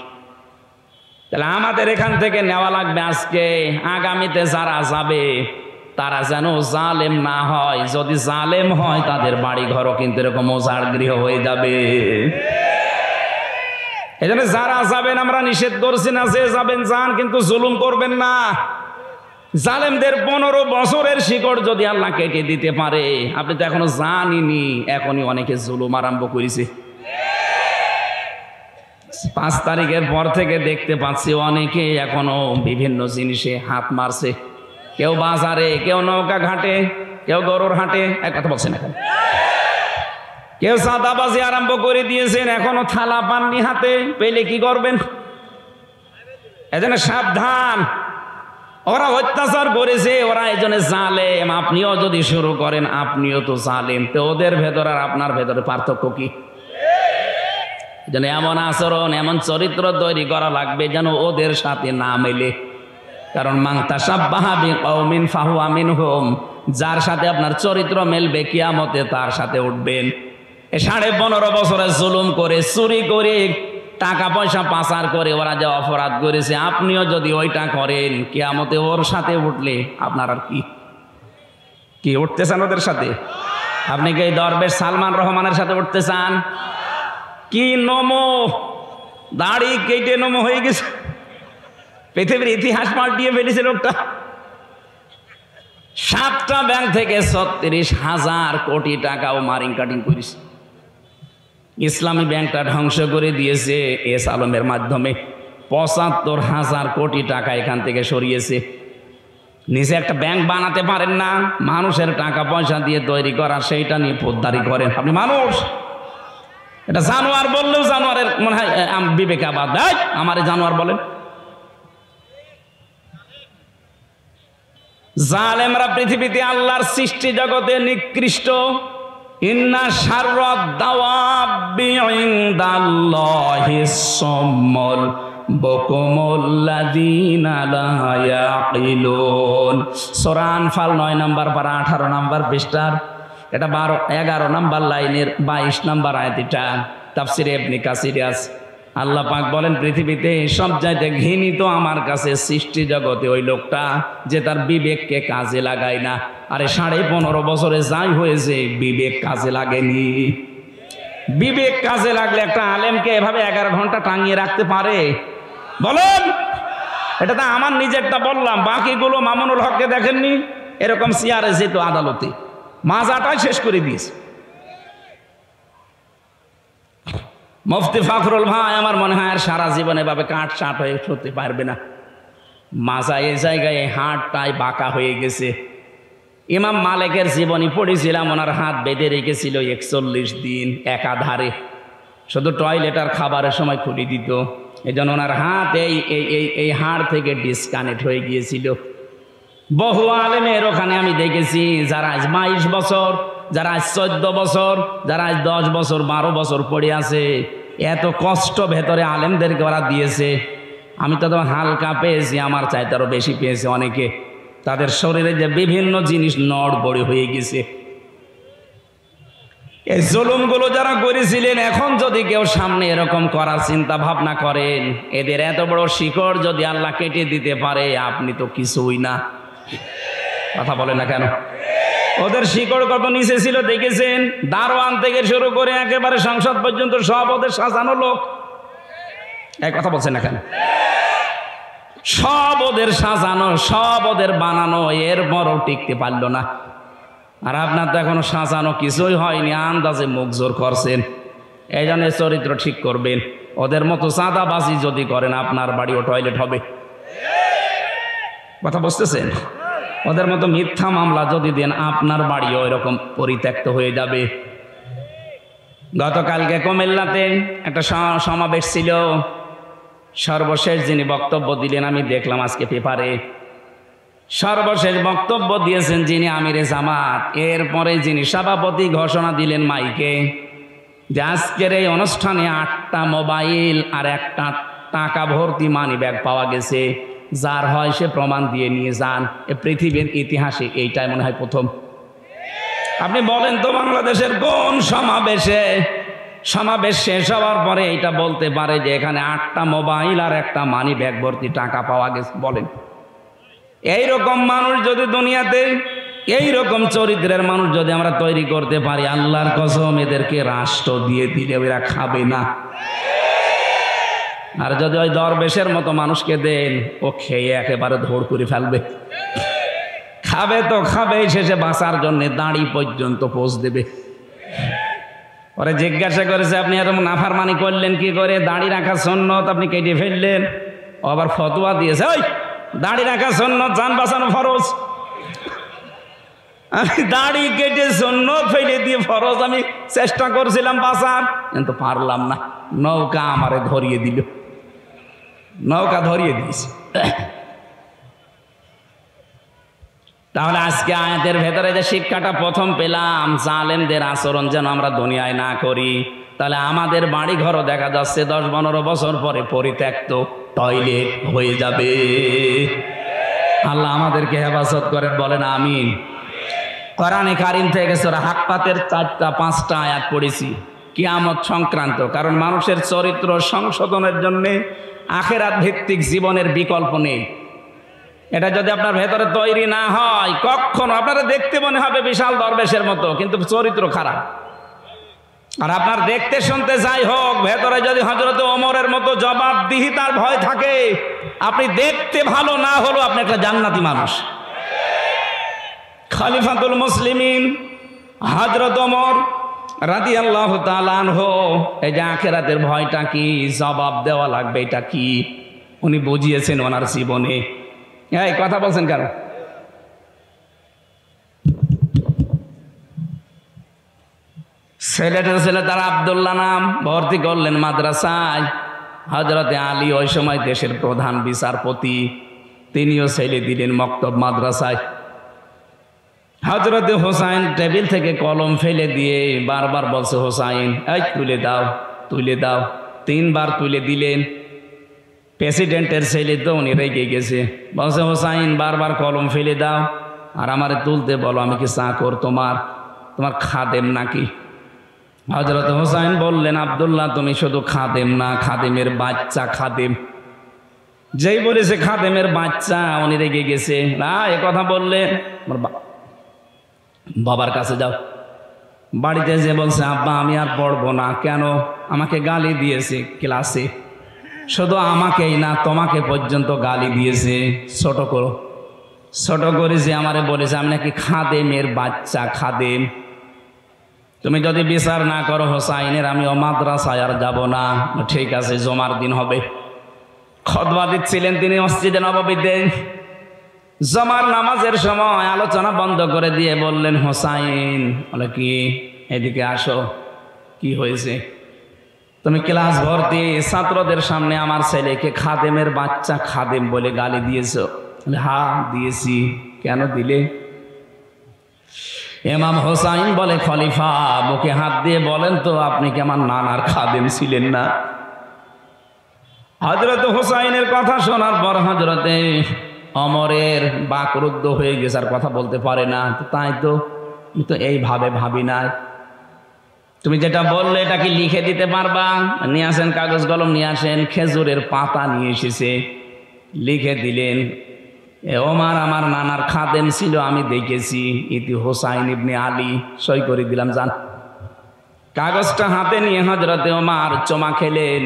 তাহলে আমাদের এখান থেকে নেওয়া লাগবে আজকে, আগামীতে যারা যাবে তারা যেন জালেম না হয়। যদি জালেম হয় তাদের বাড়ি ঘরও কিন্তু এরকম ওজাড় গৃহ হয়ে যাবে। এই জন্য যারা যাবেন আমরা নিষেধ করছি না, যে যাবেন যান, কিন্তু জুলুম করবেন না। জালেমদের 15 বছরের শিকড় যদি আল্লাহ কেটে দিতে পারে, আপনি তো এখনো জানিনি, এখনই অনেকে জুলুম আরম্ভ করেছে। 5 তারিখের পর থেকে দেখতে পাচ্ছি অনেকে এখনো বিভিন্ন জিনিসে হাত মারছে, কেউ বাজারে, কেউ নৌকা ঘাটে, কেউ গরুর হাটে, এক কথা বলছেন এখন, কেউ চাঁদাবাজি আরম্ভ করে দিয়েছেন, এখনো থালা পাননি হাতে, পেলে কি করবেন? এজন্য সাবধান, ওরা অত্যাচার করেছে, ওরা এজন্য জালেম। আপনিও যদি শুরু করেন আপনিও তো জালেম, তো ওদের ভেতর আর আপনার ভেতরে পার্থক্য কি? যেন এমন আচরণ, এমন চরিত্র তৈরি করা লাগবে যেন ওদের সাথে না মেলে। কারণ মান তাশাব্বাহা বিকওমিন ফাহুয়া মিনহুম, যার সাথে আপনার চরিত্র মেলবে কিয়ামতে তার সাথে উঠবেন। 15.5 বছরে জুলুম করে, চুরি করে, টাকা পয়সা পাচার করে ওরা যে অপরাধ করেছে, আপনিও যদি ওইটা করেন কিয়ামতে ওর সাথে উঠলে আপনার আর কি উঠতে চান ওদের সাথে? আপনি কি এই দরবেশ সালমান রহমানের সাথে উঠতে চান? কি নমো, দাড়ি কেটে নমো হয়ে গেছে, পৃথিবীর ইতিহাস পাল্টিয়ে ফেলেছে লোকটা। 7টা ব্যাংক থেকে 36,000 কোটি টাকাও মারিং কাটিং করেছে। ইসলামী ব্যাংকটা ধ্বংস করে দিয়েছে এস আলমের মাধ্যমে। 75,000 কোটি টাকা এখান থেকে সরিয়েছে। নিজে একটা ব্যাংক বানাতে পারেন না, মানুষের টাকা পয়সা দিয়ে তৈরি করা, সেইটা নিয়ে পোদ্দারি করেন আপনি। মানুষ এটা জানোয়ার বললেও জানোয়ারের মনে হয় বিবেক আবার দেয়, আমারে জানোয়ার বলেন। জালেমরা পৃথিবীতে আল্লাহর সৃষ্টি জগতে নিকৃষ্ট। ইন্না শাররাদ দাওয়াবি ইনদাল্লাহিস সুম্মুল বুকুমুল্লাযীনা লা ইয়াকিলুন। সূরা আনফাল 9 নম্বর পারা 18 নম্বর পৃষ্ঠার এটা 11 নম্বর লাইনের 22 নম্বর আয়াত। এটা তাফসিরে ইবনে কাসিরে আছে। আল্লাহ পাক বলেন পৃথিবীতে সবচাইতে ঘৃণিত আমার কাছে সৃষ্টি জগতে ওই লোকটা যে তার বিবেককে কাজে লাগায় না। আরে 15.5 বছরে যাই হয়েছে বিবেক কাজে লাগেনি। বিবেক কাজে লাগলে একটা আলেমকে এভাবে 11 ঘন্টা টাঙিয়ে রাখতে পারে? বলেন। এটা তো আমার নিজেরটা বললাম, বাকিগুলো মামুনুল হককে দেখেননি? এরকম চেয়ারে যেত আদালতে, মাজাটাই শেষ করে দিয়েছে। মুফতি ফখরুল ভাই আমার মনে হয় আর সারা জীবন এভাবে কাঠ চাট হয়ে হতে পারবে না। মাজা এই জায়গায় হাড়টাই বাঁকা হয়ে গেছে। ইমাম মালিকের জীবনী পড়েছিলাম, ওনার হাত বেঁধে রেখেছিল 41 দিন একাধারে, শুধু টয়লেট আর খাবারের সময় খুলে দিত। এই জন্য ওনার হাত এই হাড় থেকে ডিসকানেক্ট হয়ে গিয়েছিল। বহু আলেমের ওখানে আমি দেখেছি যারা আজ 22 বছর, যারা আজ 14 বছর, যারা আজ 10 বছর 12 বছর পড়ে আছে। এত কষ্ট ভেতরে আলেমদেরকে ওরা দিয়েছে। আমি তো হালকা পেয়েছি, আমার চাইতে আরো বেশি পেয়েছে অনেকে। তাদের শরীরে যে বিভিন্ন জিনিস নড়বড়ে হয়ে গেছে। এই জুলুমগুলো যারা করেছিলেন, এখন যদি কেউ সামনে এরকম করার চিন্তা ভাবনা করেন, এদের এত বড় শিকড় যদি আল্লাহ কেটে দিতে পারে, আপনি তো কিছুই না। কথা বলে না কেন? ওদের শিকড় কত নিচে ছিল দেখেছেন? দারোয়ান থেকে শুরু করে একেবারে সংসদ পর্যন্ত সব ওদের সাজানো লোক। এক কথা বলছেন না কেন? সব ওদের সাজানো, সব ওদের বানানো, এরপরও টিকতে পারল না। আর আপনার তো এখনো সাজানো কিছুই হয়নি, আন্দাজে মুখ জোর করছেন। এই জন্য চরিত্র ঠিক করবেন। ওদের মতো চাঁদাবাজি যদি করেন আপনার বাড়িও টয়লেট হবে। কথা বুঝতেছেন? ওদের মতো মিথ্যা মামলা যদি দেন আপনার বাড়িও এরকম পরিত্যক্ত হয়ে যাবে। গতকালকে কুমিল্লাতে একটা সমাবেশ ছিল। সর্বশেষ যিনি বক্তব্য দিলেন আমি দেখলাম আজকে পেপারে, সর্বশেষ বক্তব্য দিয়েছেন যিনি আমিরে জামাত। এরপরে যিনি সভাপতি ঘোষণা দিলেন মাইকে যে আজকের এই অনুষ্ঠানে 8টা মোবাইল আর একটা টাকা ভর্তি মানি ব্যাগ পাওয়া গেছে। যার হয় সে প্রমাণ দিয়ে নিয়ে যান। এ পৃথিবীর ইতিহাসে এইটাই মনে হয় প্রথম। আপনি বলেন তো বাংলাদেশের কোন সমাবেশ শেষ হওয়ার পরে এইটা বলতে পারে যে এখানে 8টা মোবাইল আর একটা মানি ব্যাগ ভর্তি টাকা পাওয়া গেছে? বলেন। এইরকম মানুষ যদি দুনিয়াতে, এইরকম চরিত্রের মানুষ যদি আমরা তৈরি করতে পারি, আল্লাহর কসম এদেরকে রাষ্ট্র দিয়ে দিলে এরা খাবে না। আর যদি ওই দরবেশের মতো মানুষকে দেন, ও খেয়ে একেবারে ধড় করে ফেলবে। খাবে তো খাবে, শেষে বাঁচার জন্য দাড়ি পর্যন্ত পোষ দেবে। পরে জিজ্ঞাসা করেছে আপনি এরকম নাফরমানি করলেন কি করে, দাড়ি রাখা সুন্নত আপনি কেটে ফেললেন। ও আবার ফতোয়া দিয়েছে, ওই দাড়ি রাখা সুন্নত, জান বাঁচানো ফরজ। আমি দাড়ি কেটে সুন্নত ফেলে দিয়ে ফরজ আমি চেষ্টা করছিলাম বাঁচার, কিন্তু পারলাম না। নৌকা আমারে ধরিয়ে দিল, নৌকা ধরিয়ে দিয়েছে। তাহলে আজকে আয়াতের ভেতরে যে শিক্ষাটা প্রথম পেলাম, জালেমদের আচরণ যেন আমরা দুনিয়ায় না করি। তাহলে আমাদের বাড়ি ঘরও দেখা যাচ্ছে 10-15 বছর পরে পরিত্যক্ত টয়লেট হয়ে যাবে। আল্লাহ আমাদেরকে হেফাজত করেন, বলেন আমিন। কোরআনে কারিম থেকে সূরা হাক্কাতের 4-5টা আয়াত পড়েছি কিয়ামত সংক্রান্ত, কারণ মানুষের চরিত্র সংশোধনের জন্য আখিরাত ভিত্তিক জীবনের বিকল্প নেই। এটা যদি আপনার ভেতরে তৈরি না হয়, কখনো আপনারা দেখতে মনে হবে বিশাল দরবেশের মতো, কিন্তু চরিত্র খারাপ। আর আপনার দেখতে শুনতে যাই হোক, ভেতরে যদি হযরত ওমরের মতো জবাবদিহিতার ভয় থাকে, আপনি দেখতে ভালো না হলেও আপনি একটা জান্নাতি মানুষ। খলিফাতুল মুসলিমিন হযরত ওমর রাদিয়াল্লাহু তাআলা আনহু, এই যে আখিরাতের ভয়টা কি, জবাব দেওয়া লাগবে এটা কি, উনি বুঝিয়েছেন ওনার জীবনে। এই কথা বলছেন কেন? ছেলেটার ছেলে তার আব্দুল্লাহ নাম, ভর্তি করলেন মাদ্রাসায়। হযরতে আলী ওই সময় দেশের প্রধান বিচারপতি, তিনিও ছেলে দিলেন মক্তব মাদ্রাসায়। হযরতে হোসাইন টেবিল থেকে কলম ফেলে দিয়ে বারবার বলছে, হোসাইন এই তুলে দাও, তুলে দাও। 3 বার তুলে দিলেন। প্রেসিডেন্টের ছেলে তো উনি রেগে গেছে, বলছে হোসাইন বারবার কলম ফেলে দাও আর আমারে তুলতে বলো, আমি কি চাকর তোমার খাদেম নাকি? হযরত হোসাইন বললেন, আব্দুল্লাহ তুমি শুধু খাদেম না, খাদেমের বাচ্চা খাদেম। যেই বলেছে খাদেমের বাচ্চা, উনি রেগে গেছে। না এ কথা বললেন, বাবার কাছে যাও। বাড়িতে যে বলছে, আব্বা আমি আর পড়বো না। কেন? আমাকে গালি দিয়েছে ক্লাসে, শুধু আমাকেই না তোমাকে পর্যন্ত গালি দিয়েছে। ছোট করো, ছোট করেছে, আমারে বলেছে আমি নাকি খাদেমের বাচ্চা, খাদেম। তুমি যদি বিচার না করো হোসাইনের, আমি ও মাদ্রাসায় আর যাব না। ঠিক আছে, জমার দিন হবে। খুতবা দিচ্ছিলেন তিনি মসজিদে নববীতে। জমার নামাজের সময় আলোচনা বন্ধ করে দিয়ে বললেন, হোসাইন বলে কি, এদিকে আসো। কি হয়েছে? তুমি ক্লাস ভর্তি ছাত্রদের সামনে আমার ছেলেকে খাদেমের বাচ্চা, খাদেম বলে গালি দিয়েছো। হ্যাঁ দিয়েছি। কেন দিলে? ইমাম হোসাইন বলে, খলিফা বুকে হাত দিয়ে বলেন তো, আপনি কি আমার নানার খাদেম ছিলেন না? হযরত হোসাইনের কথা শোনার পর হযরতে ওমরের বাকরুদ্ধ হয়ে গেছে, আর কথা বলতে পারে না। তাই তো আমি তো এইভাবে ভাবি না। তুমি যেটা বললে এটা কি লিখে দিতে পারবা? নিয়ে আসেন কাগজ কলম, নিয়ে আসেন। খেজুরের পাতা নিয়ে এসেছে, লিখে দিলেন, ওমর আমার নানার খাদেম ছিল, আমি দেখেছি। ইতি হোসাইন ইবনে আলী। সই করে দিলাম, যান। কাগজটা হাতে নিয়ে হযরতে ওমর চমা খেলেন,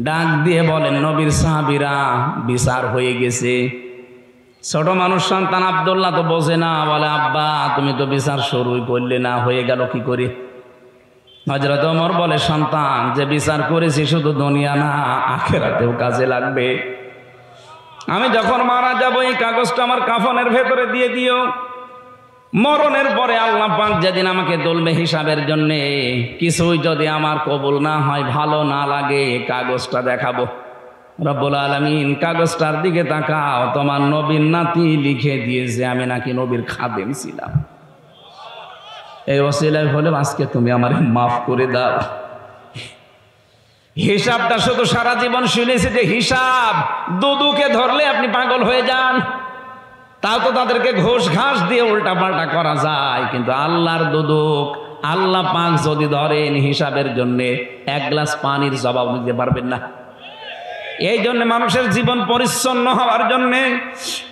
ডাক দিয়ে বলেন, নবীর সাহাবীরা বিচার হয়ে গেছে। ছোট মানুষ সন্তান আব্দুল্লাহ তো বোঝে না, বলে আব্বা তুমি তো বিচার শুরুই করলে না, হয়ে গেল কি করে? হযরত ওমর বলে, সন্তান যে বিচার করেছি শুধু দুনিয়া না, আখিরাতেও কাজে লাগবে। আমি যখন মারা যাব এই কাগজটা আমার কাফনের ভেতরে দিয়ে দিও। মরণের পরে আল্লাহ পাক যেদিন আমাকে তুলবে হিসাবের জন্য, কিছুই যদি আমার কবুল না হয়, ভালো না লাগে, কাগজটা দেখাবো। রব্বুল আলামিন কাগজটার দিকে তাকাও, তোমার নবীর নাতি লিখে দিয়েছে আমি নাকি নবীর খাদেম ছিলাম। এই ওসিলায় হলে আজকে তুমি আমারে মাফ করে দাও। হিসাবটা শুধু সারা জীবন শুনেছি যে হিসাব, দুদুকে ধরলে আপনি পাগল হয়ে যান। তাও তো তাদেরকে ঘোষ ঘাস দিয়ে উল্টা পাল্টা করা যায়, কিন্তু আল্লাহর দুদুক আল্লাহ পাক যদি ধরেন হিসাবের জন্য, 1 গ্লাস পানির জবাব দিতে পারবেন না। এই জন্য মানুষের জীবন পরিচ্ছন্ন হওয়ার জন্য,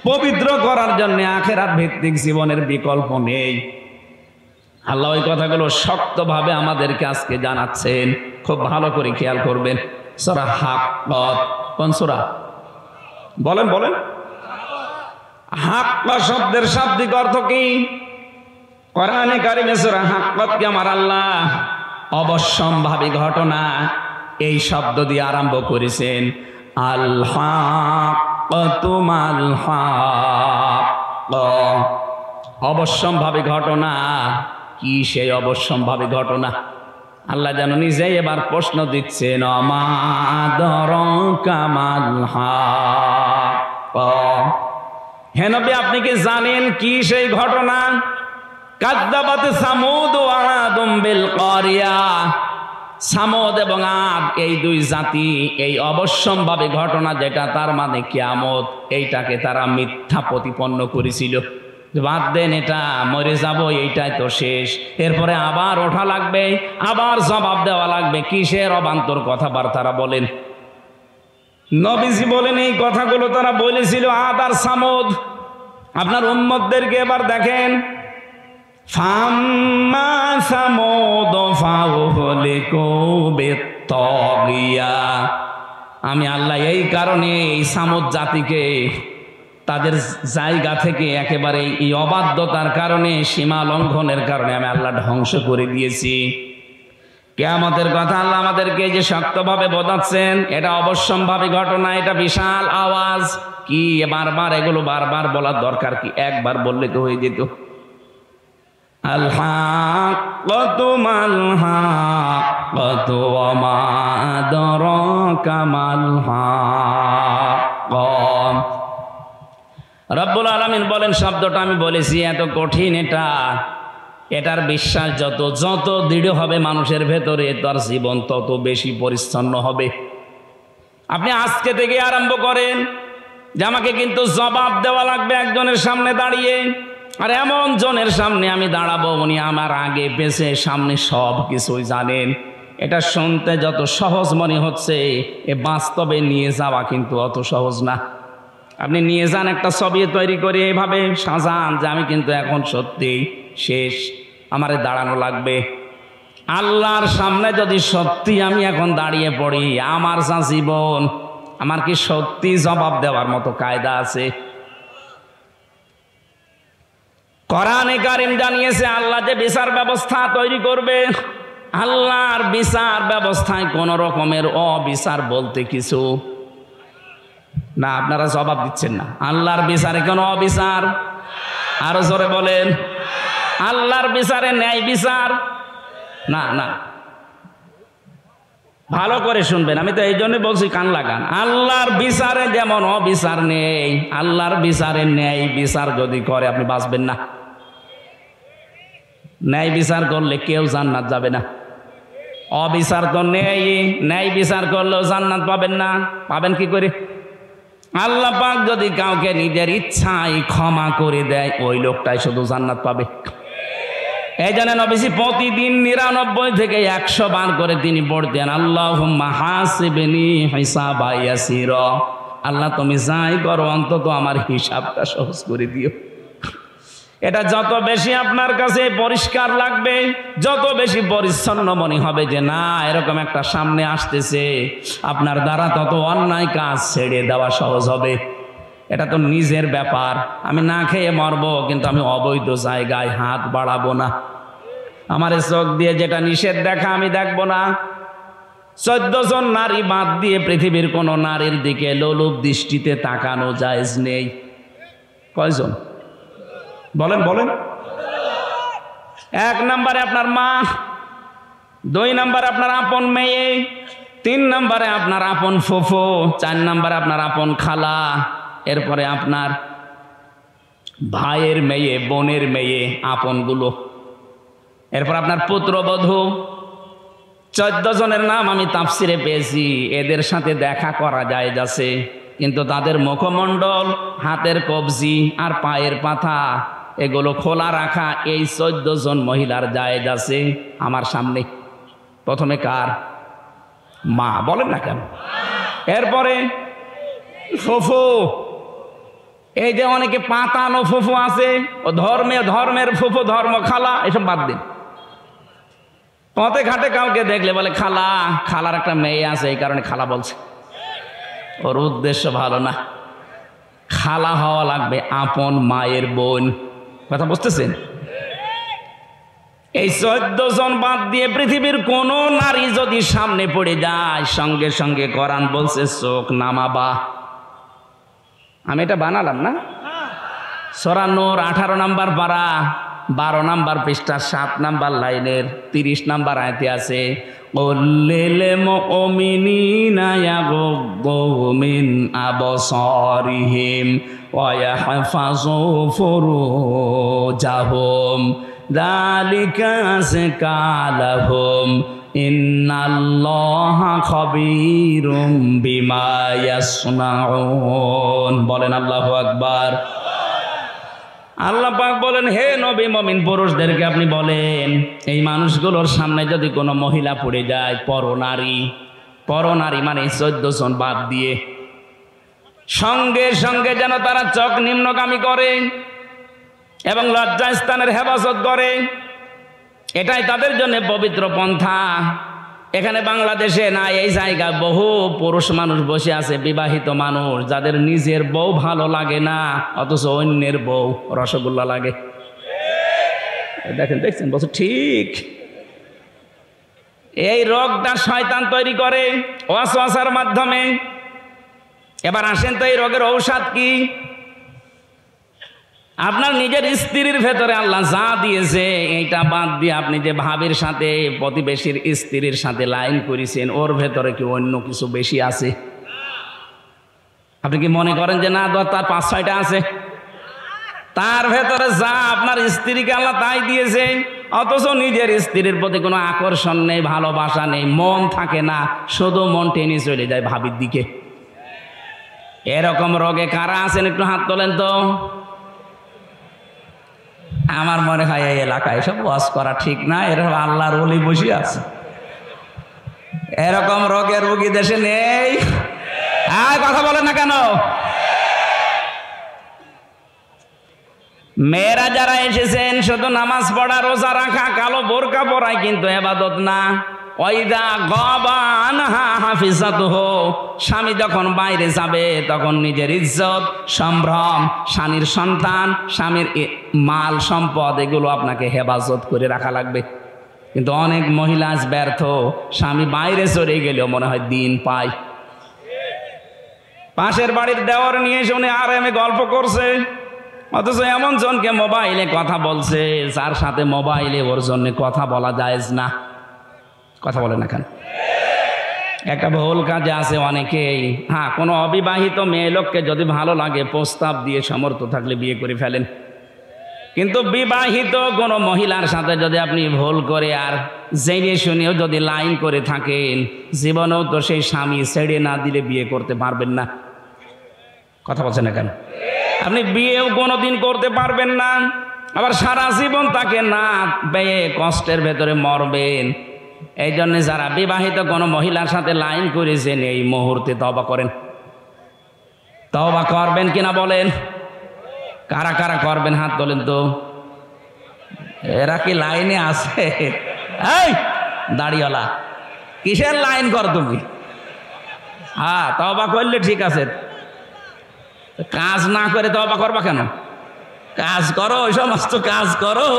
পবিত্র করার জন্য আখিরাত ভিত্তিক জীবনের বিকল্প নেই। আল্লাহ ওই কথাগুলো শক্তভাবে আমাদেরকে আজকে জানাচ্ছেন, খুব ভালো করে খেয়াল করবেন। সূরা হাক্কাত, কোন সূরা? বলেন বলেন। হাক্কা শব্দের শাব্দিক অর্থ কি? কোরআনে কারিমে সূরা হাক্কাত কে আমার আল্লাহ অবশ্যম্ভাবী ঘটনা এই শব্দ দিয়ে আরম্ভ করেছেন। আল হাক্কাতু মাল হাক্কা, অবশ্যম্ভাবী ঘটনা। কি সেই অবশ্যম্ভাবী ঘটনা? আল্লাহ যেন নিজেই এবার প্রশ্ন দিচ্ছেন, মা আদরাকা মাল হাক্কা, হে নবী আপনি কি জানেন কি সেই ঘটনা? কাযযাবাত সামুদ ওয়া আদুম বিল কারিয়া, সামুদ এবং আদ এই দুই জাতি এই অবশ্যম্ভাবী ঘটনা যেটা তার মানে কিয়ামত, এইটাকে তারা মিথ্যা প্রতিপন্ন করেছিল। বাদ দেন, এটা মরে যাব, এইটাই তো শেষ, এরপরে আবার ওঠা লাগবে, আবার জবাব দেওয়া লাগবে। কিসের অবান্তর কথাবার্তারা বলেন? নবীজি বলেন এই কথাগুলো তারা বলেছিল আদ আর সামুদ। আপনার উম্মতদেরকে এবার দেখেন, ফাম্মা সামুদ ফাউহলিকু বিত্তাগিয়া, আমি আল্লাহ এই কারণে এই সামুদ জাতিকে তাদের জায়গা থেকে একেবারে এই অবাধ্যতার কারণে, সীমা লঙ্ঘনের কারণে আমি আল্লাহ ধ্বংস করে দিয়েছি। কিয়ামতের কথা আল্লাহ আমাদেরকে যে শক্তভাবে বোঝাচ্ছেন, এটা অবশ্যম্ভাবী ঘটনা, এটা বিশাল আওয়াজ। কি বারবার এগুলো বারবার বলার দরকার কি? একবার বললে তো হয়ে যেত। আল হাক্কাতু মাল হাক্কাতু ওয়া মা আদরাকা মাল হাক্কা। রব্বুল আলামিন বলেন, শব্দটা আমি বলেছি এত কঠিন, এটার বিশ্বাস যত যত দৃঢ় হবে মানুষের ভেতরে, তার জীবন তত বেশি পরিচ্ছন্ন হবে। আপনি আজকে থেকে আরম্ভ করেন যে আমাকে কিন্তু জবাব দেওয়া লাগবে একজনের সামনে দাঁড়িয়ে, আর এমন জনের সামনে আমি দাঁড়াবো উনি আমার আগে পেছে সামনে সব কিছুই জানেন। এটা শুনতে যত সহজ মনে হচ্ছে, এ বাস্তবে নিয়ে যাওয়া কিন্তু অত সহজ না। আপনি নিয়ে যান একটা ছবি তৈরি করে, এভাবে সাজান যে আমি কিন্তু এখন সত্যি শেষ, আমারে দাঁড়ানো লাগবে। আল্লাহর সামনে যদি সত্যি আমি এখন দাঁড়িয়ে পড়ি, আমার যা জীবন, আমার কি সত্যি জবাব দেওয়ার মতো কায়দা আছে? কোরআনে কারীম জানিয়েছে আল্লাহ যে বিচার ব্যবস্থা তৈরি করবে, আল্লাহর বিচার ব্যবস্থায় কোন রকমের অবিচার বলতে কিছু না। আপনারা জবাব দিচ্ছেন না। আল্লাহর বিচারে কোনো অবিচার? আরো জোরে বলেন, আল্লাহর বিচারে ন্যায় বিচার না। না, ভালো করে শুনবেন, আমি তো এই জন্য বলছি কান লাগান। আল্লাহর বিচারে যেমন অবিচার নেই, আল্লাহর বিচারে ন্যায় বিচার যদি করে আপনি বাঁচবেন না। ন্যায় বিচার করলে কেউ জান্নাত যাবে না। অবিচার তো নেই, ন্যায় বিচার করলেও জান্নাত পাবেন না। পাবেন কি করে? আল্লাহ পাক যদি কাউকে নিজের ইচ্ছায় ক্ষমা করে দেয়, ওই লোকটাই শুধু জান্নাত পাবে। এই জন্য নবীজি প্রতিদিন 99 থেকে 100 বার করে তিনি পড়তেন, আল্লাহুম্মা হাসিবনি হিসাবা ইয়াসিরা, আল্লাহ তুমি যাই করো অন্তত আমার হিসাবটা সহজ করে দিও। এটা যত বেশি আপনার কাছে পরিষ্কার লাগবে, যত বেশি পরিচ্ছন্ন মনে হবে যে না এরকম একটা সামনে আসতেছে, আপনার দ্বারা তত অন্যায় কাজ ছেড়ে দেওয়া সহজ হবে। এটা তো নিজের ব্যাপার, আমি না খেয়ে মরবো কিন্তু আমি অবৈধ জায়গায় হাত বাড়াবো না। আমার চোখ দিয়ে যেটা নিষেধ দেখা আমি দেখবো না। 14 জন নারী বাদ দিয়ে পৃথিবীর কোন নারীর দিকে লোলুপ দৃষ্টিতে তাকানো জায়েজ নেই। কয়জন বলেন বলেন? 1 নম্বরে আপনার মা, 2 নম্বরে আপনার আপন মেয়ে, 3 নম্বরে আপনার আপন ফুফু, 4 নম্বরে আপনার আপন খালা, এরপরে আপনার ভাইয়ের মেয়ে, বোনের মেয়ে, আপনগুলো, এরপর আপনার পুত্রবধূ। 14 জনের নাম আমি তাফসিরে পেয়েছি। এদের সাথে দেখা করা যায় যাচ্ছে, কিন্তু তাদের মুখমণ্ডল, হাতের কবজি আর পায়ের পাতা এগুলো খোলা রাখা এই 14 জন মহিলার জায়েজ আছে আমার সামনে। প্রথমে কার? মা। বলেন না কেন? এরপরে ফুফু, এই যে অনেকে পাতানো ফুফু আছে, ও ধর্মের ফুফু, ধর্ম খালা, এসব বাদ দিন। পথে ঘাটে কাউকে দেখলে বলে খালা, খালার একটা মেয়ে আছে এই কারণে খালা বলছে, ওর উদ্দেশ্য ভালো না। খালা হওয়া লাগবে আপন মায়ের বোন। কথা বুঝতেছেন? এই 14 জন বাদ দিয়ে পৃথিবীর কোন নারী যদি সামনে পড়ে যায়, সঙ্গে সঙ্গে কোরআন বলছে চোখ নামাবা। আমি এটা বানালাম না? সূরা নূর 18 নম্বর পারা 12 নম্বর পৃষ্ঠা 7 নম্বর লাইনের 30 নম্বর আয়াতে আছে, কুল্লিল মুমিনিনা ইয়াগুদ্দু মিন আবসারিহিম ওয়া ইয়াহফাযু ফুরুজাহুম যালিকা আযকা লাহুম ইন্নাল্লাহা খাবীরুম বিমা ইয়াসনাউন। বলেন আল্লাহু আকবার। আল্লাহ পাক বলেন, হে নবী মুমিন পুরুষদেরকে আপনি বলেন, এই মানুষগুলোর সামনে যদি কোনো মহিলা পড়ে যায়, পরনারী মানে 14 জন বাদ দিয়ে, সঙ্গে সঙ্গে যেন তারা চোখ নিম্নগামী করে এবং লজ্জাস্থানের হেফাজত করে। এটাই তাদের জন্য পবিত্র পন্থা। এখানে বাংলাদেশে না, এই জায়গায় বহু পুরুষ মানুষ বসে আছে, বিবাহিত মানুষ, যাদের নিজের বউ ভালো লাগে না, অথচ অন্যের বউ রসগোল্লা লাগে। দেখছেন বলছে ঠিক। এই রোগটা শয়তান তৈরি করে ওয়াসওয়াসার মাধ্যমে। এবার আসেন তো, এই রোগের ঔষধ কি? আপনার নিজের স্ত্রীর ভেতরে আল্লাহ যা দিয়েছে, এইটা বাদ দিয়ে আপনি যে ভাবির সাথে, প্রতিবেশীর স্ত্রীর সাথে লাইন করেছেন, ওর ভেতরে কি অন্য কিছু বেশি আছে? আপনি কি মনে করেন যে না, তার 5-6টা আছে? তার ভেতরে যা আপনার স্ত্রীকে আল্লাহ তাই দিয়েছে, অথচ নিজের স্ত্রীর প্রতি কোনো আকর্ষণ নেই, ভালোবাসা নেই, মন থাকে না, শুধু মন টেনে চলে যায় ভাবির দিকে। এরকম রোগে কারা আছেন একটু হাত তোলেন তো। আমার মনে হয় এই এলাকায় সব ওয়াজ করা ঠিক না, এরকম আল্লাহর ওলি বসে আছে। এরকম রোগের রোগী দেশে নেই। কথা বলে না কেন? মেয়েরা যারা এসেছেন শুধু নামাজ পড়া, রোজা রাখা, কালো বোরকা পরায় কিন্তু ইবাদত না। ওয়াইদা গাবা আনহা হাফিজাতুহু, স্বামী যখন বাইরে যাবে তখন নিজের ইজ্জত, সম্ভ্রম, স্বামীর সন্তান, স্বামীর মাল সম্পদ, এগুলো আপনাকে হেফাজত করে রাখা লাগবে। কিন্তু অনেক মহিলা আজ ব্যর্থ, স্বামী বাইরে চলে গেলেও মনে হয় দিন পায়। পাশের বাড়ির দেওয়ার নিয়ে শুনে আর আমি গল্প করছে, অথচ এমন জনকে মোবাইলে কথা বলছে যার সাথে মোবাইলে ওর জন্য কথা বলা জায়েজ না। কথা বলে না কেন? একটা ভুল কাজে আছে অনেকেই। হ্যাঁ, কোনো অবিবাহিত মেয়ে লোককে যদি ভালো লাগে, প্রস্তাব দিয়ে সমর্থ থাকলে বিয়ে করে ফেলেন। কিন্তু বিবাহিত কোনো মহিলার সাথে যদি আপনি ভুল করে আর জেনে শুনেও যদি লাইন করে থাকেন, জীবনেও তো সেই স্বামী ছেড়ে না দিলে বিয়ে করতে পারবেন না। কথা বলছেন না কেন? আপনি বিয়েও কোনোদিন করতে পারবেন না, আবার সারা জীবন তাকে না পেয়ে কষ্টের ভেতরে মরবেন। এই জন্য যারা বিবাহিত কোনো মহিলার সাথে লাইন করেছেন, এই মুহূর্তে তওবা করেন। তওবা করবেন কিনা বলেন? কারা কারা করবেন হাত তোলেন তো। এরা কি লাইনে আছে? এই দাড়িওয়ালা, কিসের লাইন কর তুমি? হ্যাঁ, তওবা করলে ঠিক আছে, কাজ না করে তওবা করবা কেন? কাজ করো, ওই সমস্ত কাজ করো,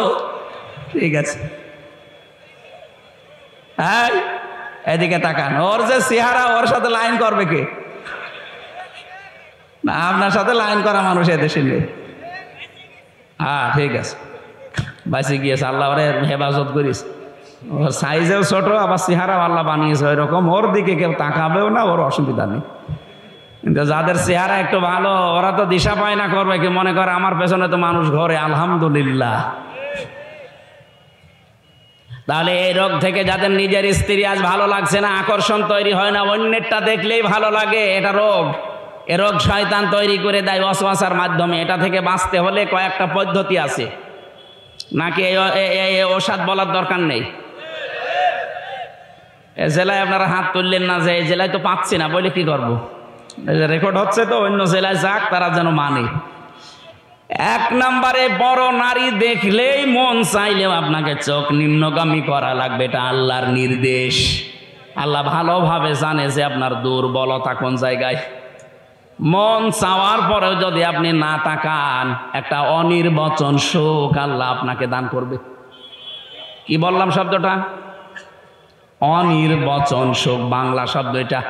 ঠিক আছে। হ্যাঁ, এদিকে তাকান। ওর যে চেহারা, ওর সাথে লাইন করবে কে? না, আপনার সাথে লাইন করা মানুষ এদেশে নেই। হ্যাঁ, ঠিক আছে, বাঁচে গিয়েছে, আল্লাহ ওরে হেফাজত করিস। ওর সাইজেও ছোট, আবার চেহারাও আল্লাহ বানিয়েছে ওই রকম, ওর দিকে কেউ তাকাবেও না, ওর অসুবিধা নেই। কিন্তু যাদের চেহারা একটু ভালো, ওরা তো দিশা পায় না করবে কি, মনে করে আমার পেছনে তো মানুষ ঘরে, আলহামদুলিল্লাহ। তাহলে এই রোগ থেকে যাদের নিজের স্ত্রী আজ ভালো লাগছে না, আকর্ষণ তৈরি হয় না, অন্যেরটা দেখলেই ভালো লাগে, এটা রোগ। এ রোগ শয়তান তৈরি করে দেয় ওয়াসওয়াসার মাধ্যমে। এটা থেকে বাঁচতে হলে কয়েকটা পদ্ধতি আছে, নাকি এই ওষুধ বলার দরকার নেই? এ জেলায় আপনারা হাত তুললেন না যে এই জেলায় তো পাচ্ছি না, বলে কি করবো? রেকর্ড হচ্ছে তো, অন্য জেলায় যাক, তারা যেন মানে। 1 নম্বরে, বড় নারী দেখলেই মন চাইলেও আপনাকে চোখ নিম্নগামী করা লাগবে। এটা আল্লাহর নির্দেশ। আল্লাহ ভালোভাবে জানে যে আপনার দুর্বলতা কোন জায়গায়। মন চাওয়ার পরেও যদি আপনি না তাকান, একটা অনির্বচন শোক আল্লাহ আপনাকে দান করবে। কি বললাম শব্দটা? অনির্বচন সুখ, বাংলা শব্দ এটা।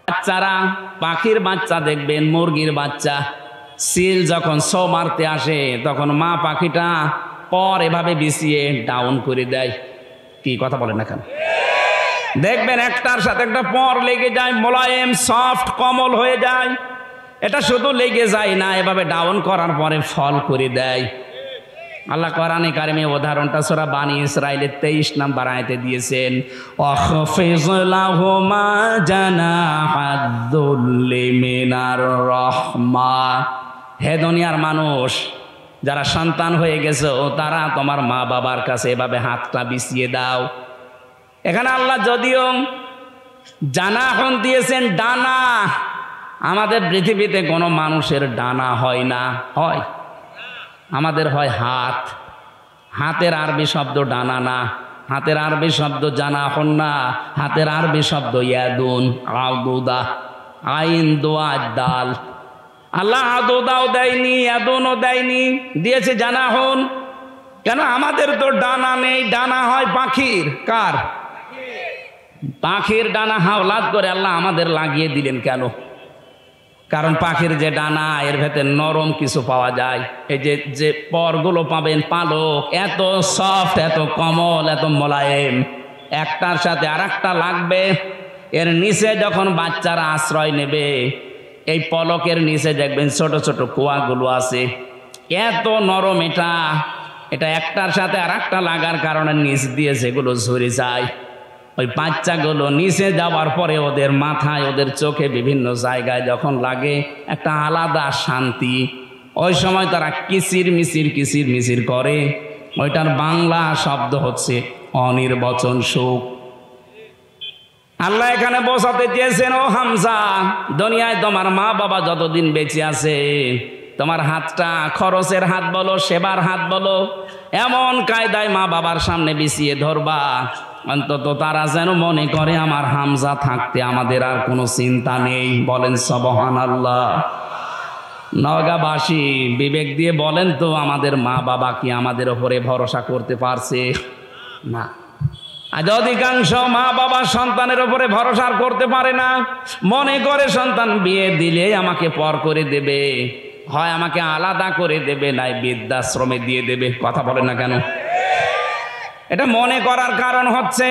বাচ্চারা, পাখির বাচ্চা দেখবেন, মুরগির বাচ্চা, সিল যখন ছো মারতে আসে তখন মা পাখিটা পর এভাবে বিছিয়ে ডাউন করে দেয়। কি কথা বলেন না কেন? দেখবেন একটার সাথে একটা পর লেগে যায়, মোলায়েম সফট কোমল হয়ে যায়। এটা শুধু লেগে যায় না, এভাবে ডাউন করার পরে ফল করে দেয়। আল্লাহ কোরআনে কারিমে উদাহরণটা সূরা বানি ইসরাইলের 23 নম্বর আয়াতে দিয়েছেন, ওয়াখফিজ লাহুমা জানাহাদ-দুল্লি মিনার রাহমা। হে দুনিয়ার মানুষ, যারা সন্তান হয়ে গেছো তারা তোমার মা বাবার কাছে এভাবে হাতটা বিছিয়ে দাও। এখানে আল্লাহ যদিও জানাহন দিয়েছেন, ডানা। আমাদের পৃথিবীতে কোনো মানুষের ডানা হয় না, হয়? আমাদের হয় হাত। হাতের আরবি শব্দ ডানা না, হাতের আরবি শব্দ জানাহন না, হাতের আরবি শব্দ ইয়াদুন, আদুদা, আইন দোয়া দাল। আল্লাহ আদুদাও দেয়নি, ইয়াদুনও দেয়নি, দিয়েছে জানাহন। কেন? আমাদের তো ডানা নেই, ডানা হয় পাখির। কার? পাখির ডানা হাওলাত করে আল্লাহ আমাদের লাগিয়ে দিলেন কেন? কারণ পাখির যে ডানা, এর ভেতরে নরম কিছু পাওয়া যায়। এই যে পরগুলো পাবেন, পালক, এত সফট, এত কোমল, এত মোলায়েম, একটার সাথে আর একটা লাগবে। এর নিচে যখন বাচ্চারা আশ্রয় নেবে, এই পলকের নিচে দেখবেন ছোট ছোট কুয়াগুলো আছে, এত নরম। এটা একটার সাথে আর একটা লাগার কারণে নিচ দিয়ে যেগুলো ঝরে যায়, ওই বাচ্চাগুলো নিচে যাওয়ার পরে ওদের মাথায়, ওদের চোখে, বিভিন্ন জায়গায় যখন লাগে একটা আলাদা শান্তি। ওই সময় তারা কিচির মিচির করে। ওইটার বাংলা শব্দ হচ্ছে অনির্বচন সুখ। আল্লাহ এখানে বোঝাতে চেয়েছেন, ও হামজা, দুনিয়ায় তোমার মা বাবা যতদিন বেঁচে আছে, তোমার হাতটা খরচের হাত বলো, সেবার হাত বলো, এমন কায়দায় মা বাবার সামনে বিছিয়ে ধরবা, অন্তত তারা যেন মনে করে আমার হামজা থাকতে আমাদের আর কোনো চিন্তা নেই। বলেন সুবহানাল্লাহ। নওগাঁবাসী বিবেক দিয়ে বলেন তো, আমাদের মা বাবা কি আমাদের ওপরে ভরসা করতে পারছে? না। আজ অধিকাংশ মা বাবা সন্তানের ওপরে ভরসা করতে পারে না। মনে করে সন্তান বিয়ে দিলে আমাকে পর করে দেবে, হয় আমাকে আলাদা করে দেবে, নাই বৃদ্ধাশ্রমে দিয়ে দেবে। কথা বলেন না কেন? এটা মনে করার কারণ হচ্ছে,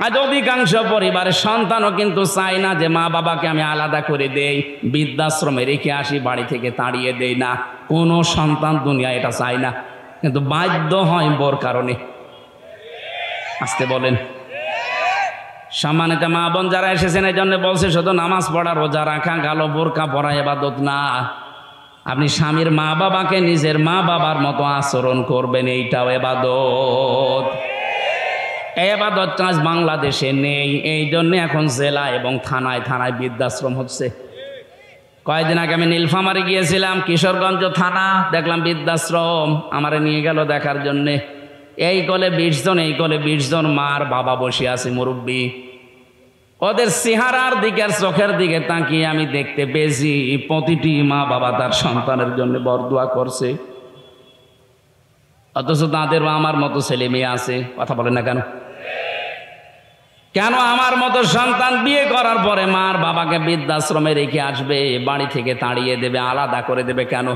আজ অধিকাংশ পরিবারের সন্তানও কিন্তু চায় না যে মা বাবাকে আমি আলাদা করে দেই, বৃদ্ধাশ্রমে রেখে আসি, বাড়ি থেকে তাড়িয়ে দেই না। কোনো সন্তান দুনিয়া এটা চায় না, কিন্তু বাধ্য হয় বোর কারণে। আসতে বলেন। সম্মানিত মা বোন যারা এসেছেন, এই জন্য বলছে শুধু নামাজ পড়া, রোজা রাখা, গালো বোরকা পরা ইবাদত না। আপনি স্বামীর মা বাবাকে নিজের মা বাবার মতো আচরণ করবেন, এইটাও ইবাদত। এই ইবাদত কাজ বাংলাদেশে নেই, এই জন্য এখন জেলা এবং থানায় থানায় বৃদ্ধাশ্রম হচ্ছে। কয়েকদিন আগে আমি নীলফামারী গিয়েছিলাম, কিশোরগঞ্জ থানা, দেখলাম বৃদ্ধাশ্রম। আমারে নিয়ে গেল দেখার জন্যে। এই কোলে 20 জন, এই কোলে 20 জন মার বাবা বসে আছে, মুরব্বী। ওদের চেহারার দিকে আর চোখের দিকে তাকিয়ে আমি দেখতে পেয়েছি প্রতিটি মা বাবা তার সন্তানের জন্য বরদোয়া করছে, অথচ তাদেরও আমার মতো ছেলে মেয়ে আছে। কথা বলেন না কেন? কেন আমার মতো সন্তান বিয়ে করার পরে মার বাবাকে বৃদ্ধাশ্রমে রেখে আসবে, বাড়ি থেকে তাড়িয়ে দেবে, আলাদা করে দেবে কেন?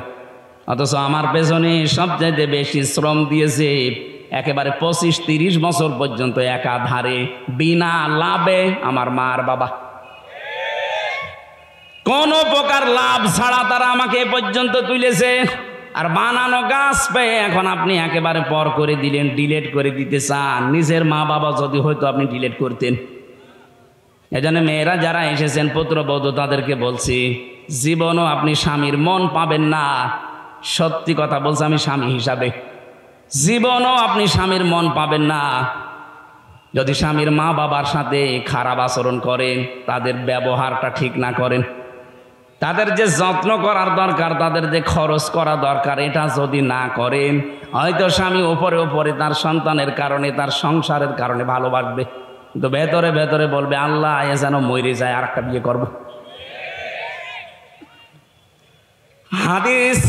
অথচ আমার পেছনে সবচেয়ে বেশি শ্রম দিয়েছে, একেবারে 25-30 বছর পর্যন্ত একাধারে বিনা লাভে আমার মার বাবা। কোন প্রকার লাভ ছাড়া তারা আমাকে এ পর্যন্ত তুলেছে। আর বানানো গাছ পেয়ে এখন আপনি একেবারে পর করে দিলেন, ডিলেট করে দিতে চান। নিজের মা বাবা যদি হয়তো আপনি ডিলেট করতেন। এজন্য মেয়েরা যারা এসেছেন, পুত্রবধূ, তাদেরকে বলছি, জীবনও আপনি স্বামীর মন পাবেন না। সত্যি কথা বলছি আমি স্বামী হিসাবে, জীবনও আপনি স্বামীর মন পাবেন না যদি স্বামীর মা বাবার সাথে খারাপ আচরণ করেন, তাদের ব্যবহারটা ঠিক না করেন, তাদের যে যত্ন করার দরকার, তাদের যে খরচ করা দরকার, এটা যদি না করেন, হয়তো স্বামী উপরে উপরে তার সন্তানের কারণে, তার সংসারের কারণে ভালোবাসবে, কিন্তু ভেতরে ভেতরে বলবে আল্লাহ এ যেন মরে যায়, আর একটা বিয়ে করব। হাদিস,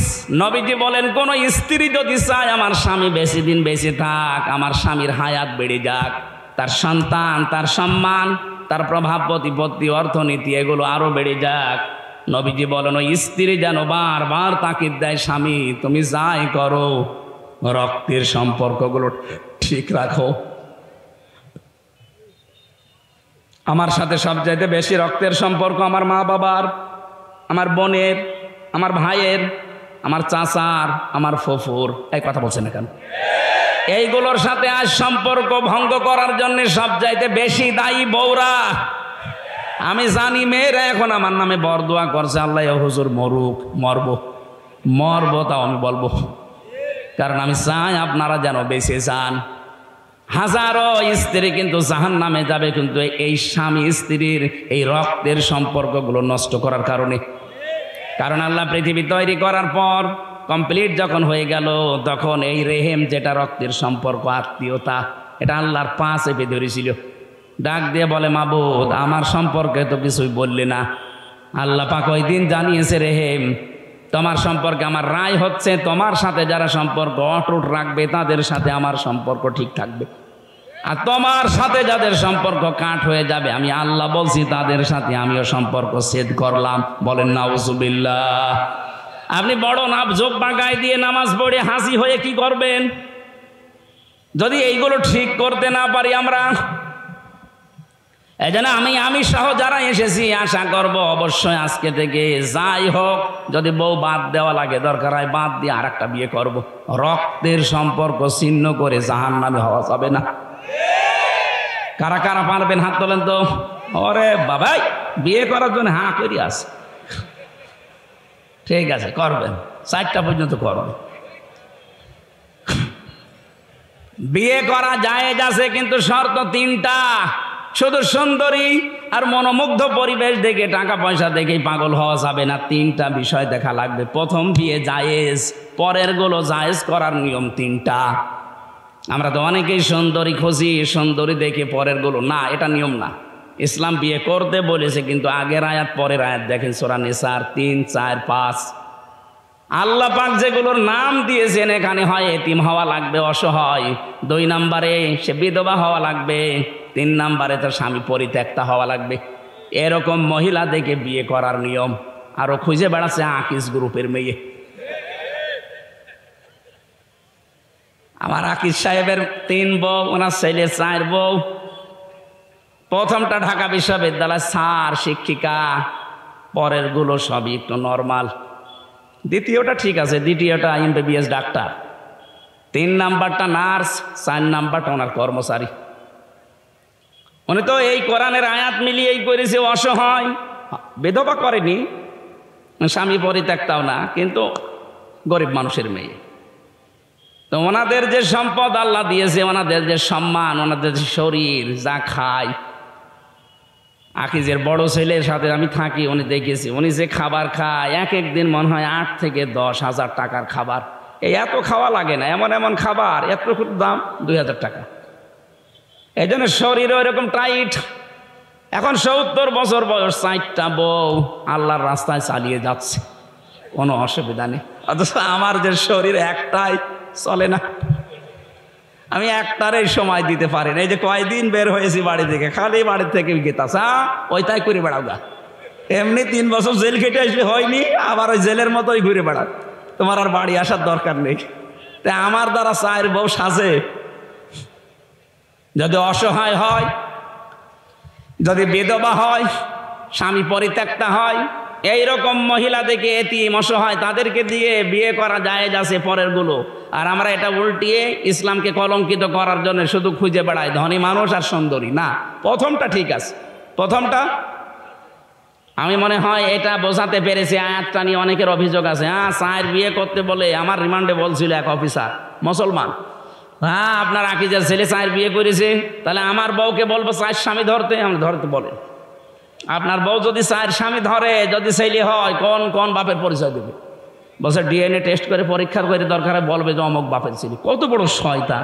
নবীজি বলেন কোন স্ত্রী যদি চায় আমার স্বামী বেশি দিন বেঁচে থাক, আমার স্বামীর হায়াত বেড়ে যাক, তার সন্তান, তার সম্মান, তার প্রভাব প্রতিপত্তি, অর্থনীতি এগুলো আরো বেড়ে যাক, নবীজি বলেন ওই স্ত্রী যেন বারবার তাকিদ দেয়, স্বামী তুমি যাই করো রক্তের সম্পর্কগুলো ঠিক রাখো। আমার সাথে সবচাইতে বেশি রক্তের সম্পর্ক আমার মা বাবার, আমার বোনের, আমার ভাইয়ের, আমার চাচার, আমার ফুফুর। এই কথা বলছেন না কেন? এইগুলোর সাথে আজ সম্পর্ক ভঙ্গ করার জন্য সবচাইতে বেশি দায়ী বউরা। আমি জানি মেয়েরা এখন আমার নামে বরদোয়া করছে, আল্লাহ হুজুর মরুক, মরব তাও আমি বলবো, কারণ আমি চাই আপনারা যেন বেঁচে যান। হাজারো স্ত্রী কিন্তু জাহান্নামে যাবে, কিন্তু এই স্বামী স্ত্রীর এই রক্তের সম্পর্কগুলো নষ্ট করার কারণে। কারণ আল্লাহ পৃথিবী তৈরি করার পর কমপ্লিট যখন হয়ে গেল, তখন এই রেহেম যেটা রক্তের সম্পর্ক, আত্মীয়তা, এটা আল্লাহর পা চেপে ধরেছিল। ডাক দিয়ে বলে, মাবুদ আমার সম্পর্কে তো কিছুই বললে না। আল্লাহ পাক ওই দিন জানিয়েছে, রেহেম তোমার সম্পর্কে আমার রায় হচ্ছে, তোমার সাথে যারা সম্পর্ক অটুট রাখবে তাদের সাথে আমার সম্পর্ক ঠিক থাকবে, আর তোমার সাথে যাদের সম্পর্ক কাট হয়ে যাবে, আমি আল্লাহ বলছি তাদের সাথে আমিও সম্পর্ক ছেদ করলাম। বলেন নাউজুবিল্লাহ। আপনি বড় জোব্বা গায়ে দিয়ে নামাজ পড়ে হাসি হয়ে কি করবেন যদি এইগুলো ঠিক করতে না পারি আমরা? এই জন্য আমি সহ যারা এসেছি আশা করব অবশ্যই আজকে থেকে যাই হোক, যদি বউ বাদ দেওয়া লাগে দরকার হয় বাদ দিয়ে আর একটা বিয়ে করব। রক্তের সম্পর্ক ছিন্ন করে জাহান্নামে হওয়া যাবে না। কারা কারা পারবেন হাত তোলেন তো। ওরে বাবাই, বিয়ে করার জন্য হাঁ করি আছে, ঠিক আছে করবেন, 4টা পর্যন্ত করবেন। বিয়ে করা জায়েজ আছে, কিন্তু শর্ত 3টা। শুধু সুন্দরী আর মনোমুগ্ধ পরিবেশ দেখে, টাকা পয়সা দেখেই পাগল হওয়া যাবে না। 3টা বিষয় দেখা লাগবে। প্রথম, বিয়ে জায়েজ, পরের গুলো জায়েজ করার নিয়ম 3টা। আমরা তো অনেকেই সুন্দরী খুঁজি, সুন্দরী দেখে পরের গুলো না, এটা নিয়ম না। ইসলাম বিয়ে করতে বলেছে, কিন্তু আগের আয়াত পরের আয়াত দেখেন, সূরা নিসার 3, 4, 5। আল্লাহ পাক যেগুলোর নাম দিয়েছেন, এখানে হয় এতিম হওয়া লাগবে, অসহায়, 2 নম্বরে সে বিধবা হওয়া লাগবে, 3 নম্বরে তার স্বামী পরিত্যক্তা হওয়া লাগবে। এরকম মহিলা দেখে বিয়ে করার নিয়ম। আরো খুঁজে বেড়াচ্ছে আকিস গ্রুপের মেয়ে। আমার আকিস সাহেবের 3 বউ, ওনার ছেলে 4 বউ। প্রথমটা ঢাকা বিশ্ববিদ্যালয় স্যার, শিক্ষিকা, পরের গুলো সবই একটু নর্মাল। দ্বিতীয়টা ঠিক আছে, দ্বিতীয়টা MBBS ডাক্তার, 3 নাম্বারটা নার্স, 4 নাম্বারটা ওনার কর্মচারী। উনি তো এই কোরআনের আয়াত মিলিয়েই করেছে, অসহায়, বিধবা করেনি, স্বামী পরিত্যক্তাও না, কিন্তু গরিব মানুষের মেয়ে। তো ওনাদের যে সম্পদ আল্লাহ দিয়েছে, ওনাদের যে সম্মান, ওনাদের যে শরীর যা খায়, আকিজের বড় ছেলের সাথে আমি থাকি, উনি দেখেছি উনি যে খাবার খায়, এক দিন মনে হয় 8 থেকে 10 হাজার টাকার খাবার। এই এত খাওয়া লাগে না, এমন এমন খাবার, এত দাম 2000 টাকা। এই জন্য শরীরও এরকম টাইট। এখন 70 বছর বয়স, 4টা বউ, আল্লাহর রাস্তায় চালিয়ে যাচ্ছে, কোনো অসুবিধা নেই। অথচ আমার যে শরীর একটাই চলে না, আমি একটারই সময় দিতে পারি না। এই যে কয়দিন বের হয়েছি বাড়ি থেকে, খালি বাড়ি থেকে গেতাছে, ওই তাই করে বেড়াও গা। এমনি 3 বছর জেল খেটে আসলে হয়নি, আবার ওই জেলের মতোই ঘুরে বেড়াও, তোমার আর বাড়ি আসার দরকার নেই। তা আমার দ্বারা 4 বউ সাজে? যদি অসহায় হয়, যদি বিধবা হয়, স্বামী পরিত্যক্তা হয়, এইরকম মহিলা দেখে এতিম অসহায় তাদেরকে দিয়ে বিয়ে করা জায়েজ আছে পরের গুলো। আর আমরা এটা উল্টিয়ে ইসলামকে কলঙ্কিত করার জন্য শুধু খুঁজে বেড়াই ধনী মানুষ আর সুন্দরী। না, প্রথমটা ঠিক আছে। প্রথমটা আমি মনে হয় এটা বোঝাতে পেরেছি। আয়াতটা নিয়ে অনেকের অভিযোগ আছে, 4 বিয়ে করতে বলে। আমার রিমান্ডে বলছিল এক অফিসার, মুসলমান, আপনার আকিজের ছেলে 4 বিয়ে করেছে, তাহলে আমার বউকে বলবো 4 স্বামী ধরতে? আমরা ধরতে বলে, আপনার বউ যদি 4 স্বামী ধরে, যদি ছেলে হয়, কোন কোন বাপের পরিচয় দেবে? বলছে DNA টেস্ট করে পরীক্ষা করে দরকার বলবে যে অমুক বাপের ছেলে। কত বড় শয়তান!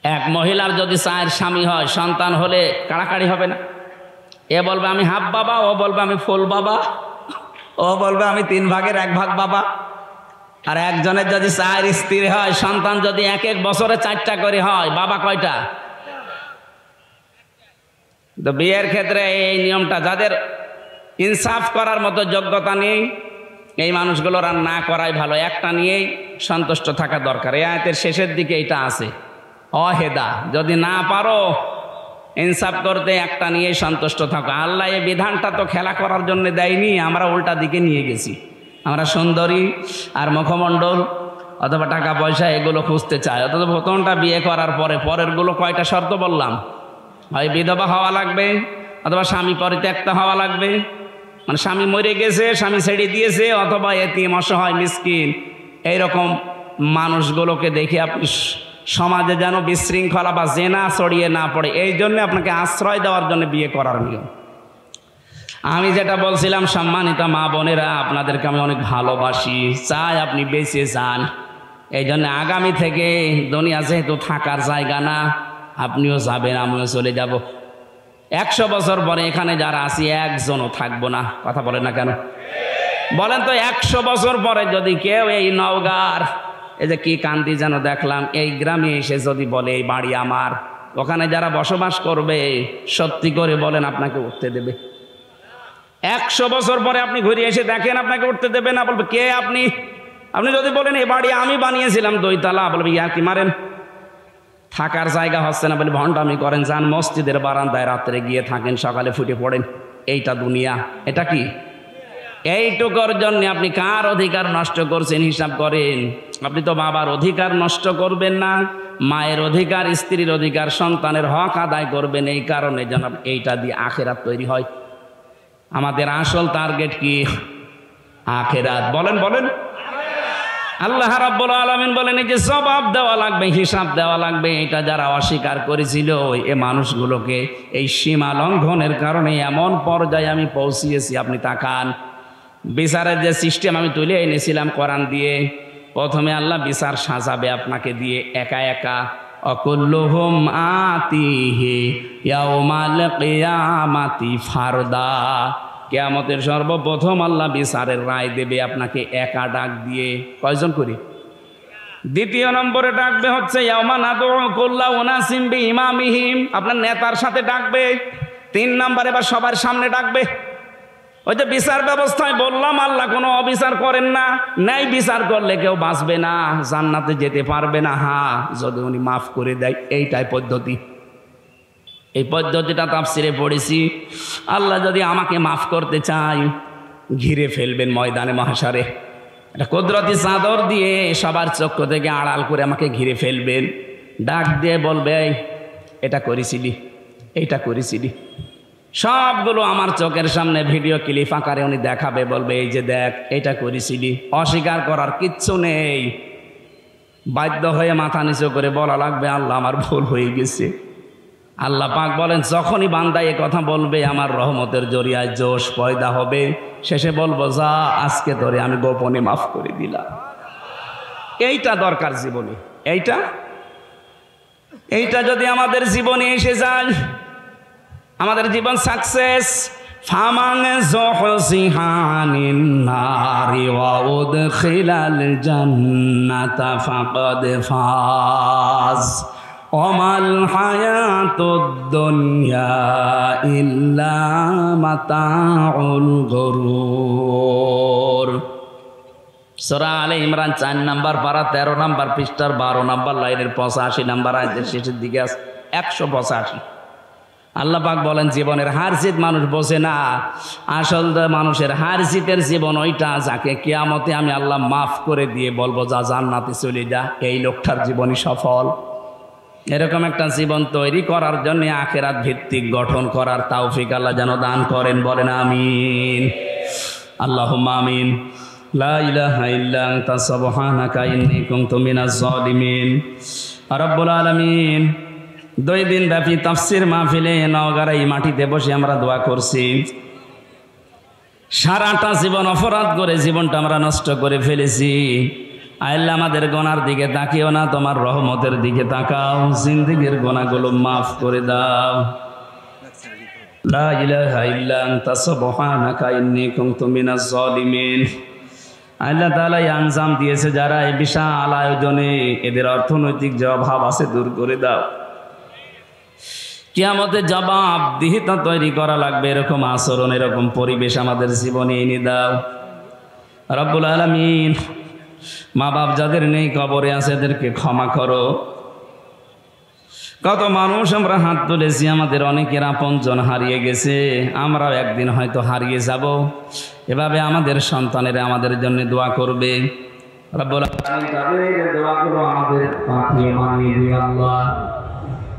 এক মহিলার যদি 4 স্বামী হয়, সন্তান হলে কাড়াকাড়ি হবে না? এ বলবে আমি হাফ বাবা, ও বলবে আমি ফুল বাবা, ও বলবে আমি 3 ভাগের 1 ভাগ বাবা। আর একজনের যদি 4 স্ত্রী হয়, সন্তান যদি 1 বছরে 4টা করে হয়, বাবা কয়টা? তো বিয়ের ক্ষেত্রে এই নিয়মটা, যাদের ইনসাফ করার মতো যোগ্যতা নেই এই মানুষগুলোর আর না করাই ভালো, একটা নিয়েই সন্তুষ্ট থাকা দরকার। এই আয়াতের শেষের দিকে এটা আছে, অহেদা, যদি না পারো ইনসাফ করতে একটা নিয়েই সন্তুষ্ট থাকো। আল্লাহ এই বিধানটা তো খেলা করার জন্য দেয়নি, আমরা উল্টা দিকে নিয়ে গেছি। আমরা সুন্দরী আর মুখমণ্ডল অথবা টাকা পয়সা এগুলো খুঁজতে চাই, অথচ প্রথমটা বিয়ে করার পরে পরেরগুলো কয়টা শর্ত বললাম? হয় বিধবা হওয়া লাগবে, অথবা স্বামী পরিত্যক্ত হওয়া লাগবে, মানে স্বামী মরে গেছে, স্বামী ছেড়ে দিয়েছে, অথবা এতিম অসহায় মিসকিন। এইরকম মানুষগুলোকে দেখে আপনি সমাজে যেন বিশৃঙ্খলা বা জেনা ছড়িয়ে না পড়ে, এই জন্য আপনাকে আশ্রয় দেওয়ার জন্য বিয়ে করার নিয়ম। আমি যেটা বলছিলাম, সম্মানিত মা বোনেরা, আপনাদেরকে আমি অনেক ভালোবাসি, চাই আপনি বেঁচে যান। এই জন্য আগামী থেকে দুনিয়া যেহেতু থাকার জায়গা না, আপনিও যাবেন, আমিও চলে যাব। 100 বছর পরে এখানে যারা আছি একজনও থাকবো না। কথা বলেন না কেন? বলেন তো, 100 বছর পরে যদি কেউ এই নওগাঁর, এই যে কি কান্দি যেন দেখলাম, এই গ্রামে এসে যদি বলে এই বাড়ি আমার, ওখানে যারা বসবাস করবে সত্যি করে বলেন আপনাকে উঠতে দেবে? 100 বছর পরে আপনি ঘুরে এসে দেখেন আপনাকে উঠতে দেবে না? বলবে কে আপনি? আপনি যদি বলেন এই বাড়ি আমি বানিয়েছিলাম 2 তলা, বলবে ইয়া কি মারেন, থাকার জায়গা হচ্ছে না বলে ভণ্ডামি করেন, যান মসজিদের বারান্দায় রাত্রে গিয়ে থাকেন, সকালে ফুটে পড়েন। এইটা দুনিয়া, এটা কি? এইটুকুর জন্য আপনি কার অধিকার নষ্ট করছেন হিসাব করেন। আপনি তো বাবার অধিকার নষ্ট করবেন না, মায়ের অধিকার, স্ত্রীর অধিকার, সন্তানের হক আদায় করবেন। এই কারণে যেন এইটা দিয়ে আখেরাত তৈরি হয়। আমাদের আসল টার্গেট কি? আখেরাত। বলেন বলেন। আল্লাহ রাব্বুল আলামিন বলেন এই যে জবাব দেওয়া লাগবে, হিসাব দেওয়া লাগবে, এটা যারা অস্বীকার করেছিল এই মানুষগুলোকে এই সীমা লঙ্ঘনের কারণে এমন পর্যায়ে আমি পৌঁছিয়েছি। আপনি তাকান, বিচারের যে সিস্টেম আমি তুলে এনেছিলাম কোরআন দিয়ে, প্রথমে আল্লাহ বিচার সাজাবে আপনাকে দিয়ে একা একা। অকুল্লুহুম আতিহি ইয়াউমাল কিয়ামাতি ফারদা। কিয়ামতের সর্বপ্রথম আল্লাহ বিচারের রায় দেবে আপনাকে একা ডাক দিয়ে। কয়জন করি? দ্বিতীয় নম্বরে ডাকবে হচ্ছে ইয়াউমা নাদউ কুল্লা উনাসিম বিইমামিহিম, আপনার নেতার সাথে ডাকবে। 3 নম্বরে এবার সবার সামনে ডাকবে। ওই যে বিচার ব্যবস্থায় বললাম আল্লাহ কোনো অবিচার করেন না, ন্যায় বিচার করলে কেউ বাঁচবে না, জান্নাতে যেতে পারবে না। হ্যাঁ, যদি উনি মাফ করে দেয়, এইটাই পদ্ধতি। এই পদ্ধতিটা তাফসিরে পড়েছি। আল্লাহ যদি আমাকে মাফ করতে চায়, ঘিরে ফেলবেন ময়দানে মহাশারে, একটা কুদরতি চাদর দিয়ে সবার চক্ষু থেকে আড়াল করে আমাকে ঘিরে ফেলবেন। ডাক দিয়ে বলবে এটা করেছিলি, এইটা করেছিলি, সবগুলো আমার চোখের সামনে ভিডিও ক্লিপ আকারে উনি দেখাবে, বলবে এই যে দেখ এটা করেছিলি। অস্বীকার করার কিচ্ছু নেই, বাধ্য হয়ে মাথা নিচু করে বলা লাগবে আল্লাহ আমার ভুল হয়ে গেছে। আল্লাহ পাক বলেন যখনই বান্দা এ কথা বলবে আমার রহমতের জরিয়ায় জোশ পয়দা হবে, শেষে বলবো যা আজকে ধরে আমি গোপনে মাফ করে দিলাম। এইটা দরকার জীবনে, এইটা যদি আমাদের জীবনে এসে যায়, আমাদের জীবন সাকসেস। ফামান যুহজিহানিন নারি ওয়া উদখিলাল জান্নাতা ফাকাদ ফাজ ওমাল হায়াতুদ দুনিয়া ইল্লা মাতাউল গুরুর। সূরা আলে ইমরান 4 নম্বর পারা 13 নম্বর পৃষ্ঠার 12 নম্বর লাইনের 85 নম্বর আয়াতের শেষের দিকে আছে 185। আল্লাহ পাক বলেন জীবনের হার জিত মানুষ বোঝে না, আসল মানুষের হার জিতের জীবন ওইটা যাকে কিয়ামতে আমি আল্লাহ মাফ করে দিয়ে বলবো যা জান্নাতে চলে যা, এই লোকটার জীবনই সফল। এরকম একটা জীবন তৈরি করার জন্য আখিরাত ভিত্তিক গঠন করার তৌফিক আল্লাহ যেন দান করেন, বলেন আমিন। আল্লাহুম্মা আমিন। লা ইলাহা ইল্লা আনতা সুবহানাকা ইন্নী কুনতু মিনাজ জালিমিন। রব্বুল আলামিন, 2 দিন ব্যাপী তাফসীর মাহফিলে নওগাঁর এই মাটিতে বসে আমরা দোয়া করছি। সারাটা জীবন অপরাধ করে জীবনটা আমরা নষ্ট করে ফেলেছি। আল্লাহ আমাদের গুনার দিকে তাকিও না, তোমার রহমতের দিকে তাকাও, জিন্দেগীর গুনাহগুলো মাফ করে দাও। লা ইলাহা ইল্লা আনতা সুবহানাকা ইন্নী কুনতু মিনাজ জালিমিন। আল্লাহ তাআলা এই আঞ্জাম দিয়েছে যারা এই বিশাল আয়োজনে, এদের অর্থনৈতিক যে অভাব আছে দূর করে দাও। কিয়ামতে জবাবদিহিতা তৈরি করা লাগবে এরকম আচরণ, এরকম পরিবেশ আমাদের জীবনে এনে দাও রব্বুল আলামিন। মা বাপ যাদের নেই কবরে আছে এদেরকে ক্ষমা করো। কত মানুষ আমরা হাত তুলেছি, আমাদের অনেকের আপনজন হারিয়ে গেছে, আমরাও একদিন হয়তো হারিয়ে যাব। এভাবে আমাদের সন্তানেরা আমাদের জন্য দোয়া করবে। রব্বুল আলামিন তাদের দোয়াগুলো আমাদের পাঠিয়ে মানিয়ে দিও আল্লাহ।